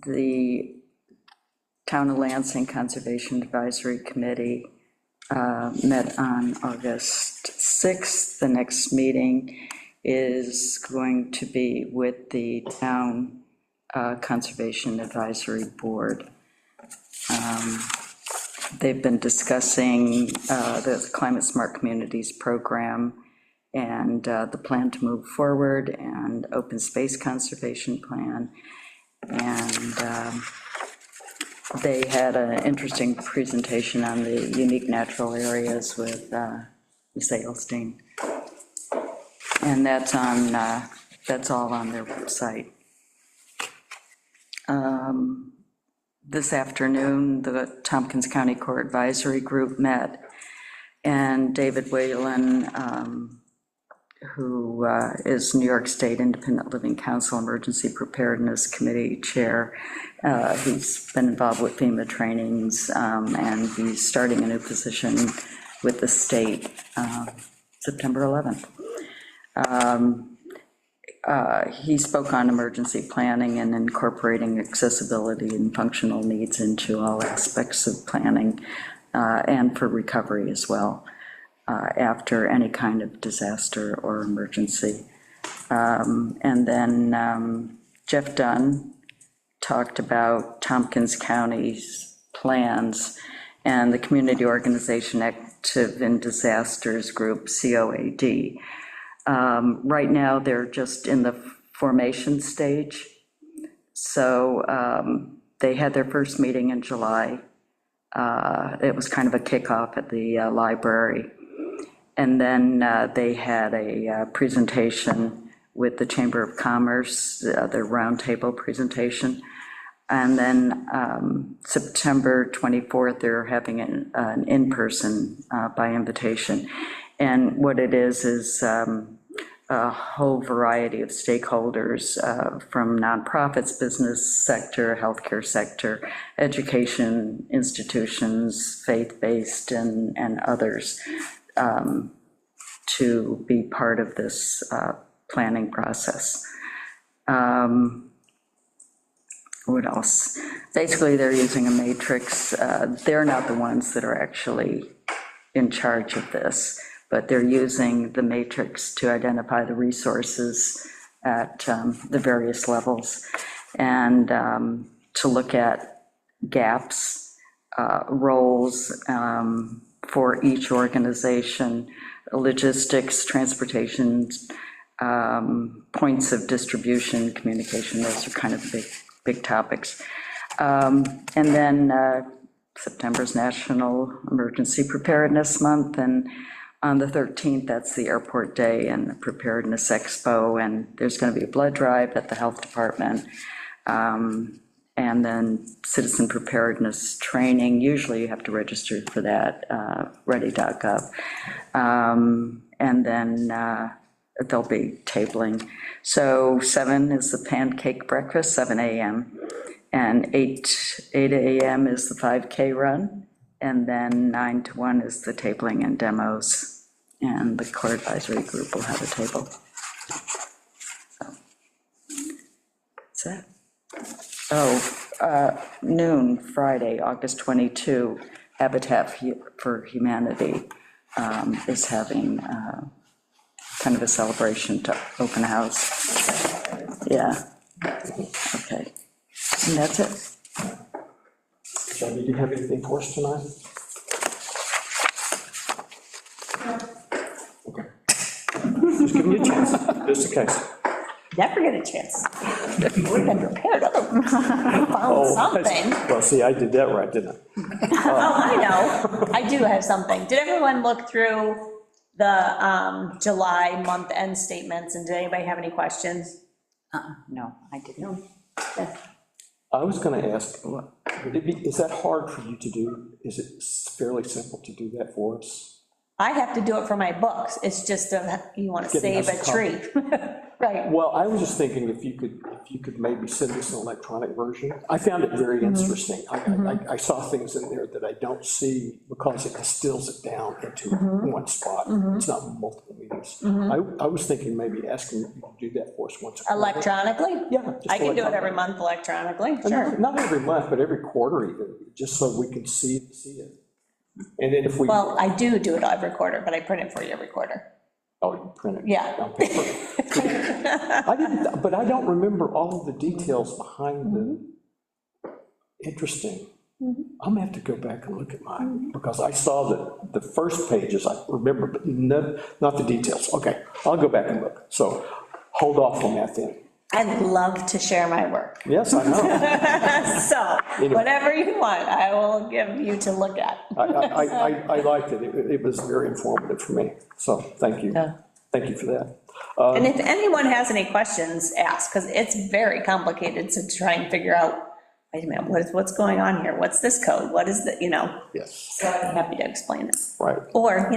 [SPEAKER 1] the Town of Lansing Conservation Advisory Committee met on August 6th. The next meeting is going to be with the Town Conservation Advisory Board. They've been discussing the Climate Smart Communities program and the plan to move forward, and open space conservation plan. And they had an interesting presentation on the unique natural areas with Ms. Ailstein. And that's all on their website. This afternoon, the Tompkins County Core Advisory Group met, and David Whalen, who is New York State Independent Living Council Emergency Preparedness Committee Chair. He's been involved with FEMA trainings, and he's starting a new position with the state September 11th. He spoke on emergency planning and incorporating accessibility and functional needs into all aspects of planning, and for recovery as well, after any kind of disaster or emergency. And then Jeff Dunn talked about Tompkins County's plans and the Community Organization Active in Disasters Group, COAD. Right now, they're just in the formation stage. So they had their first meeting in July. It was kind of a kickoff at the library. And then they had a presentation with the Chamber of Commerce, their roundtable presentation. And then September 24th, they're having an in-person by invitation. And what it is a whole variety of stakeholders from nonprofits, business sector, healthcare sector, education institutions, faith-based, and others, to be part of this planning process. What else? Basically, they're using a matrix. They're not the ones that are actually in charge of this, but they're using the matrix to identify the resources at the various levels, and to look at gaps, roles for each organization, logistics, transportation, points of distribution, communication. Those are kind of big topics. And then September's National Emergency Preparedness Month, and on the 13th, that's the Airport Day and the Preparedness Expo, and there's going to be a blood drive at the Health Department, and then citizen preparedness training. Usually you have to register for that, ready.gov. And then there'll be tabling. So 7 is the pancake breakfast, 7 a.m., and 8 a.m. is the 5K run, and then 9 to 1 is the tabling and demos. and the core advisory group will have a table. So, that's it. Oh, noon, Friday, August 22, Habitat for Humanity is having kind of a celebration to open house. Yeah, okay, and that's it.
[SPEAKER 2] Shelby, do you have anything for us tonight? Okay. Just give me a chance, just in case.
[SPEAKER 3] Never get a chance. We've been prepared, found something.
[SPEAKER 2] Well, see, I did that right, didn't I?
[SPEAKER 3] Oh, I know, I do have something. Did everyone look through the July month-end statements, and did anybody have any questions?
[SPEAKER 5] No, I didn't.
[SPEAKER 2] I was gonna ask, is that hard for you to do? Is it fairly simple to do that for us?
[SPEAKER 3] I have to do it for my books, it's just, you want to
[SPEAKER 2] Giving
[SPEAKER 3] save
[SPEAKER 2] us
[SPEAKER 3] a
[SPEAKER 2] a
[SPEAKER 3] tree. Right.
[SPEAKER 2] Well, I was just thinking if you could maybe send us an electronic version. I found it very interesting. I saw things in there that I don't see because it distills it down into one spot. It's not multiple meetings. I was thinking maybe asking you to do that for us once a quarter.
[SPEAKER 3] Electronically?
[SPEAKER 2] Yeah. just
[SPEAKER 3] I can do it
[SPEAKER 2] electronically.
[SPEAKER 3] every month electronically, sure.
[SPEAKER 2] Not every month, but every quarter even, just so we can see it. And then if we.
[SPEAKER 3] Well, I do it every quarter, but I print it for you every quarter.
[SPEAKER 2] Oh, you print it?
[SPEAKER 3] Yeah.
[SPEAKER 2] On paper. But I don't remember all of the details behind the, interesting. I'm gonna have to go back and look at mine, because I saw the first pages, I remember, but not the details. Okay, I'll go back and look. So hold off on that then.
[SPEAKER 3] I'd love to share my work.
[SPEAKER 2] Yes, I know.
[SPEAKER 3] So, whatever you want, I will give you to look at.
[SPEAKER 2] I liked it. It was very informative for me. So thank you.
[SPEAKER 3] Yeah.
[SPEAKER 2] Thank you for that.
[SPEAKER 3] And if anyone has any questions, ask, because it's very complicated to try and figure out, wait a minute, what's going on here? What's this code? What is the,
[SPEAKER 2] Yes,
[SPEAKER 3] So I'm happy to explain it.
[SPEAKER 2] right.
[SPEAKER 3] Or,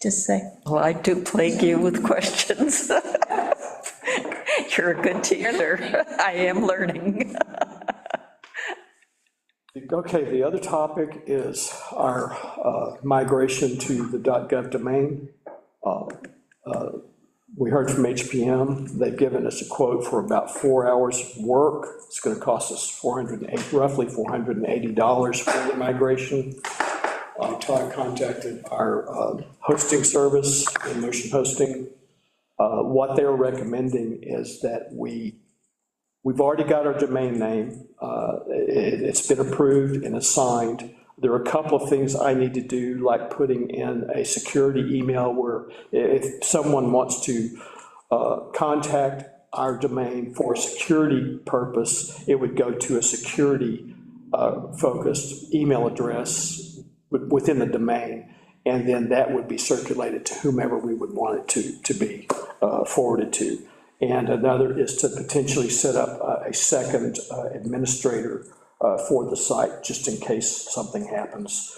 [SPEAKER 3] just say,
[SPEAKER 1] Well, I do plague you with questions. You're a good teacher. I am learning.
[SPEAKER 2] Okay, the other topic is our migration to the .gov domain. We heard from HPM. They've given us a quote for about 4 hours of work. It's going to cost us roughly $480 for the migration. Todd contacted our hosting service, Motion Hosting. What they're recommending is that we've already got our domain name. It's been approved and assigned. There are a couple of things I need to do, like putting in a security email where if someone wants to contact our domain for a security purpose, it would go to a security focused email address within the domain. And then that would be circulated to whomever we would want it to be forwarded to. And another is to potentially set up a second administrator for the site, just in case something happens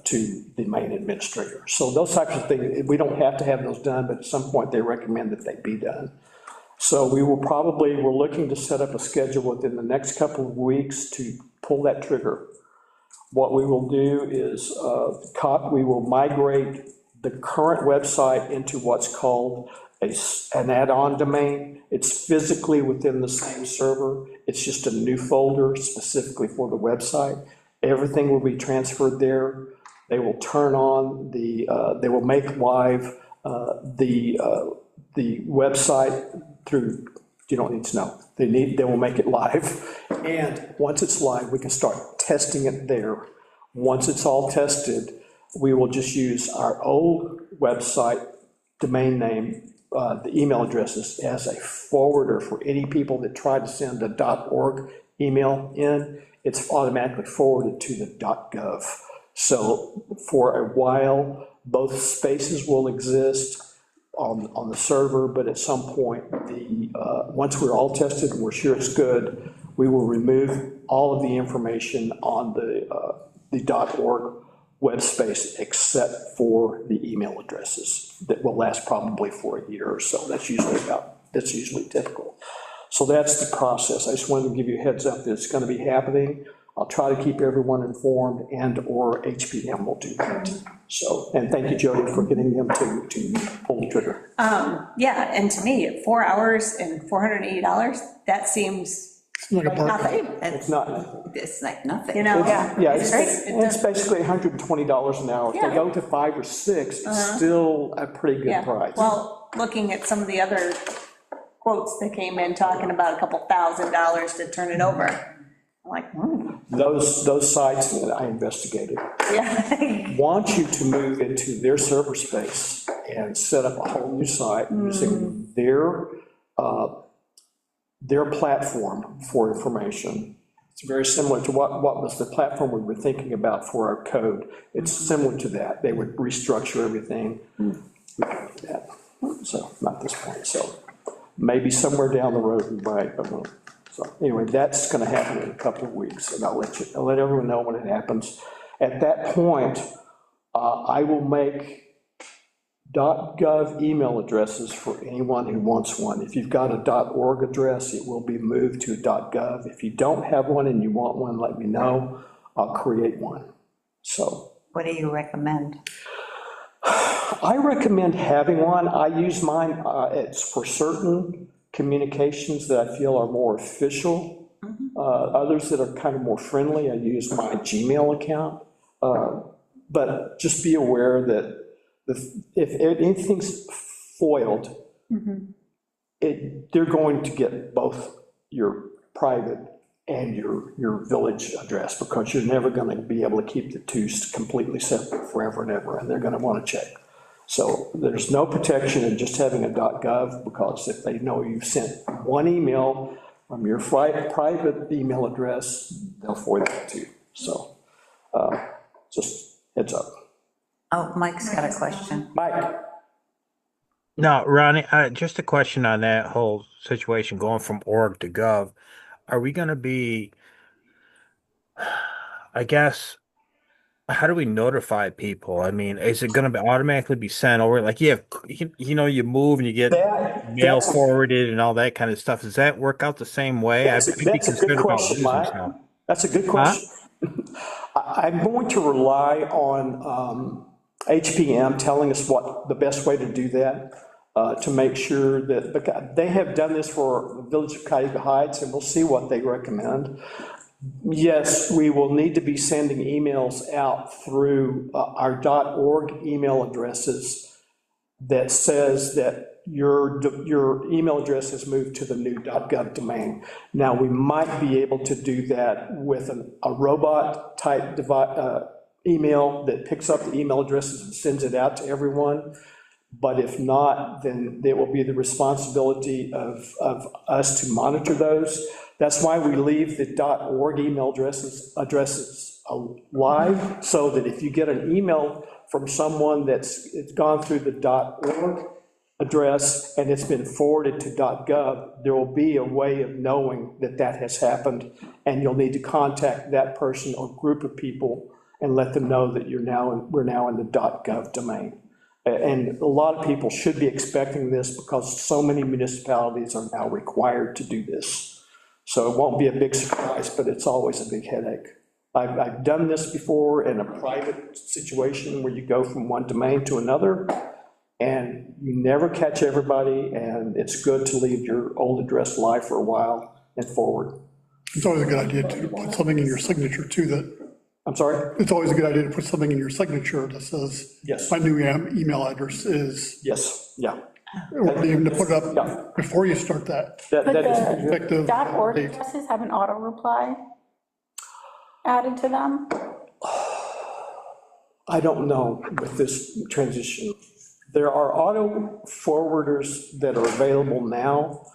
[SPEAKER 2] to the main administrator. So those types of things, we don't have to have those done, but at some point they recommend that they be done. So we're looking to set up a schedule within the next couple of weeks to pull that trigger. What we will do is we will migrate the current website into what's called an add-on domain. It's physically within the same server. It's just a new folder specifically for the website. Everything will be transferred there. They will turn on they will make live the website through, you don't need to know. They will make it live. And once it's live, we can start testing it there. Once it's all tested, we will just use our old website domain name, the email addresses, as a forwarder for any people that try to send a .org email in. It's automatically forwarded to the .gov. So for a while, both spaces will exist on the server, but at some point, once we're all tested and we're sure it's good, we will remove all of the information on the .org web space except for the email addresses that will last probably for a year or so. That's usually typical. So that's the process. I just wanted to give you a heads up that it's going to be happening. I'll try to keep everyone informed, and/or HPM will do that. So, and thank you, Jody, for getting them to pull the trigger.
[SPEAKER 3] Yeah, and to me, 4 hours and $480, that seems
[SPEAKER 9] Like a
[SPEAKER 3] like
[SPEAKER 9] park.
[SPEAKER 3] nothing,
[SPEAKER 2] It's not,
[SPEAKER 5] It's like nothing.
[SPEAKER 3] you know?
[SPEAKER 2] yeah,
[SPEAKER 3] It's great.
[SPEAKER 2] it's basically $120 an hour. If they
[SPEAKER 3] Yeah.
[SPEAKER 2] go to 5 or 6, it's still a pretty good
[SPEAKER 3] Yeah,
[SPEAKER 2] price.
[SPEAKER 3] well, looking at some of the other quotes that came in, talking about a couple $1,000s to turn it over, I'm like,
[SPEAKER 2] Those sites that I investigated
[SPEAKER 3] yeah.
[SPEAKER 2] want you to move into their server space and set up a whole new site using their platform for information. It's very similar to what was the platform we were thinking about for our code. It's similar to that. They would restructure everything. So, not this point, so maybe somewhere down the road we might, but no. So anyway, that's gonna happen in a couple of weeks, and I'll let everyone know when it happens. At that point, I will make .gov email addresses for anyone who wants one. If you've got a .org address, it will be moved to .gov. If you don't have one and you want one, let me know. I'll create one. So.
[SPEAKER 5] What do you recommend?
[SPEAKER 2] I recommend having one. I use mine, it's for certain communications that I feel are more official. Others that are kind of more friendly, I use my Gmail account. But just be aware that if anything's foiled, they're going to get both your private and your village address, because you're never going to be able to keep the two completely separate forever and ever, and they're going to want to check. So there's no protection in just having a .gov, because if they know you've sent one email from your private email address, they'll foil that too. So just heads up.
[SPEAKER 5] Oh, Mike's got a question.
[SPEAKER 2] Mike?
[SPEAKER 10] No, Ronnie, just a question on that whole situation, going from org to gov. Are we going to be, I guess, how do we notify people? I mean, is it going to automatically be sent over? Like, you move and you get mail
[SPEAKER 2] That's
[SPEAKER 10] forwarded and all that kind of stuff. Does that work out the same way?
[SPEAKER 2] That's a good question, Mike. That's a good question. I'm going to rely on HPM telling us what the best way to do that, to make sure that, because they have done this for the Village of Cayuga Heights, and we'll see what they recommend. Yes, we will need to be sending emails out through our .org email addresses that says that your email address has moved to the new .gov domain. Now, we might be able to do that with a robot type email that picks up the email addresses and sends it out to everyone. But if not, then it will be the responsibility of us to monitor those. That's why we leave the .org email addresses live, so that if you get an email from someone it's gone through the .org address and it's been forwarded to .gov, there will be a way of knowing that that has happened, and you'll need to contact that person or group of people and let them know that we're now in the .gov domain. And a lot of people should be expecting this, because so many municipalities are now required to do this. So it won't be a big surprise, but it's always a big headache. I've done this before in a private situation where you go from one domain to another, and you never catch everybody, and it's good to leave your old address live for a while and forward.
[SPEAKER 9] It's always a good idea to put something in your signature too that.
[SPEAKER 2] I'm sorry?
[SPEAKER 9] It's always a good idea to put something in your signature that says,
[SPEAKER 2] Yes.
[SPEAKER 9] my new email address is.
[SPEAKER 2] Yes, yeah.
[SPEAKER 9] Or even to put it
[SPEAKER 2] Yeah.
[SPEAKER 9] up before you start that.
[SPEAKER 4] But
[SPEAKER 2] That is
[SPEAKER 4] the
[SPEAKER 9] Effective
[SPEAKER 4] .org
[SPEAKER 9] date.
[SPEAKER 4] addresses have an auto reply added to them?
[SPEAKER 2] I don't know with this transition. There are auto forwarders that are available now.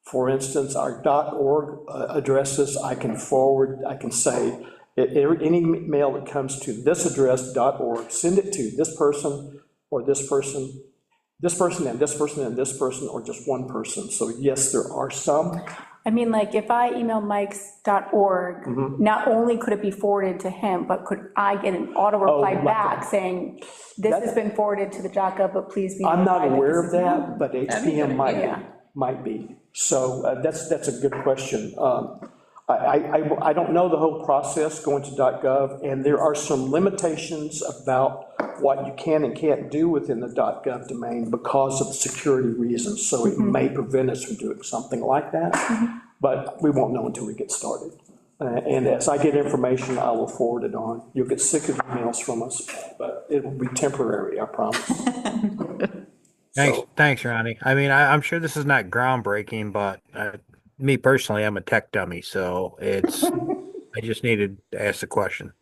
[SPEAKER 2] For instance, our .org addresses, I can forward, I can say, any mail that comes to this address, .org, send it to this person, or this person, this person, and this person, and this person, or just one person. So yes, there are some.
[SPEAKER 4] I mean, like, if I email mikes.org, not only could it be forwarded to him, but could I get an auto reply
[SPEAKER 2] like
[SPEAKER 4] back saying, this has been forwarded to the .gov, but please be.
[SPEAKER 2] I'm not
[SPEAKER 4] notified
[SPEAKER 2] aware
[SPEAKER 4] this
[SPEAKER 2] of
[SPEAKER 4] is-
[SPEAKER 2] that, but HPM might be. So that's a good question. I don't know the whole process going to .gov, and there are some limitations about what you can and can't do within the .gov domain because of security reasons, so it may prevent us from doing something like that, but we won't know until we get started. And as I get information, I will forward it on. You'll get sick of emails from us, but it will be temporary, I promise.
[SPEAKER 10] Thanks, Ronnie. I mean, I'm sure this is not groundbreaking, but me personally, I'm a tech dummy, so I just needed to ask the question.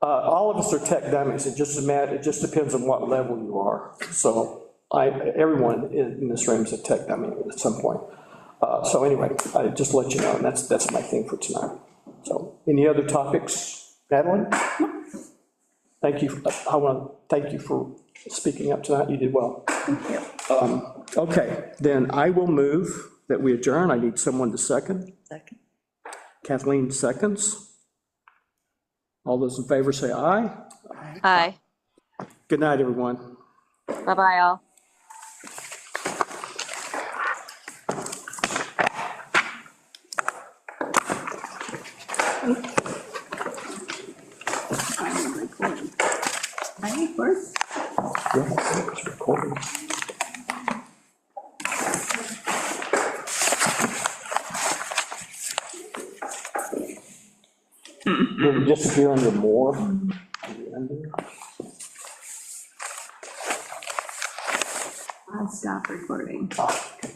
[SPEAKER 2] All of us are tech dummies, it just depends on what level you are. So everyone in this room is a tech dummy at some point. So anyway, I just let you know, and that's my thing for tonight. So, any other topics, Madeline? Thank you, I want to thank you for speaking up tonight, you did well.
[SPEAKER 4] Thank you.
[SPEAKER 2] Okay, then I will move that we adjourn, I need someone to second.
[SPEAKER 1] Second.
[SPEAKER 2] Kathleen seconds. All those in favor say aye.
[SPEAKER 11] Aye.
[SPEAKER 2] Good night, everyone.
[SPEAKER 11] Bye-bye, all.
[SPEAKER 2] Yeah, it's recording. Will it disappear under more?
[SPEAKER 3] I'll stop recording.
[SPEAKER 2] Oh, okay.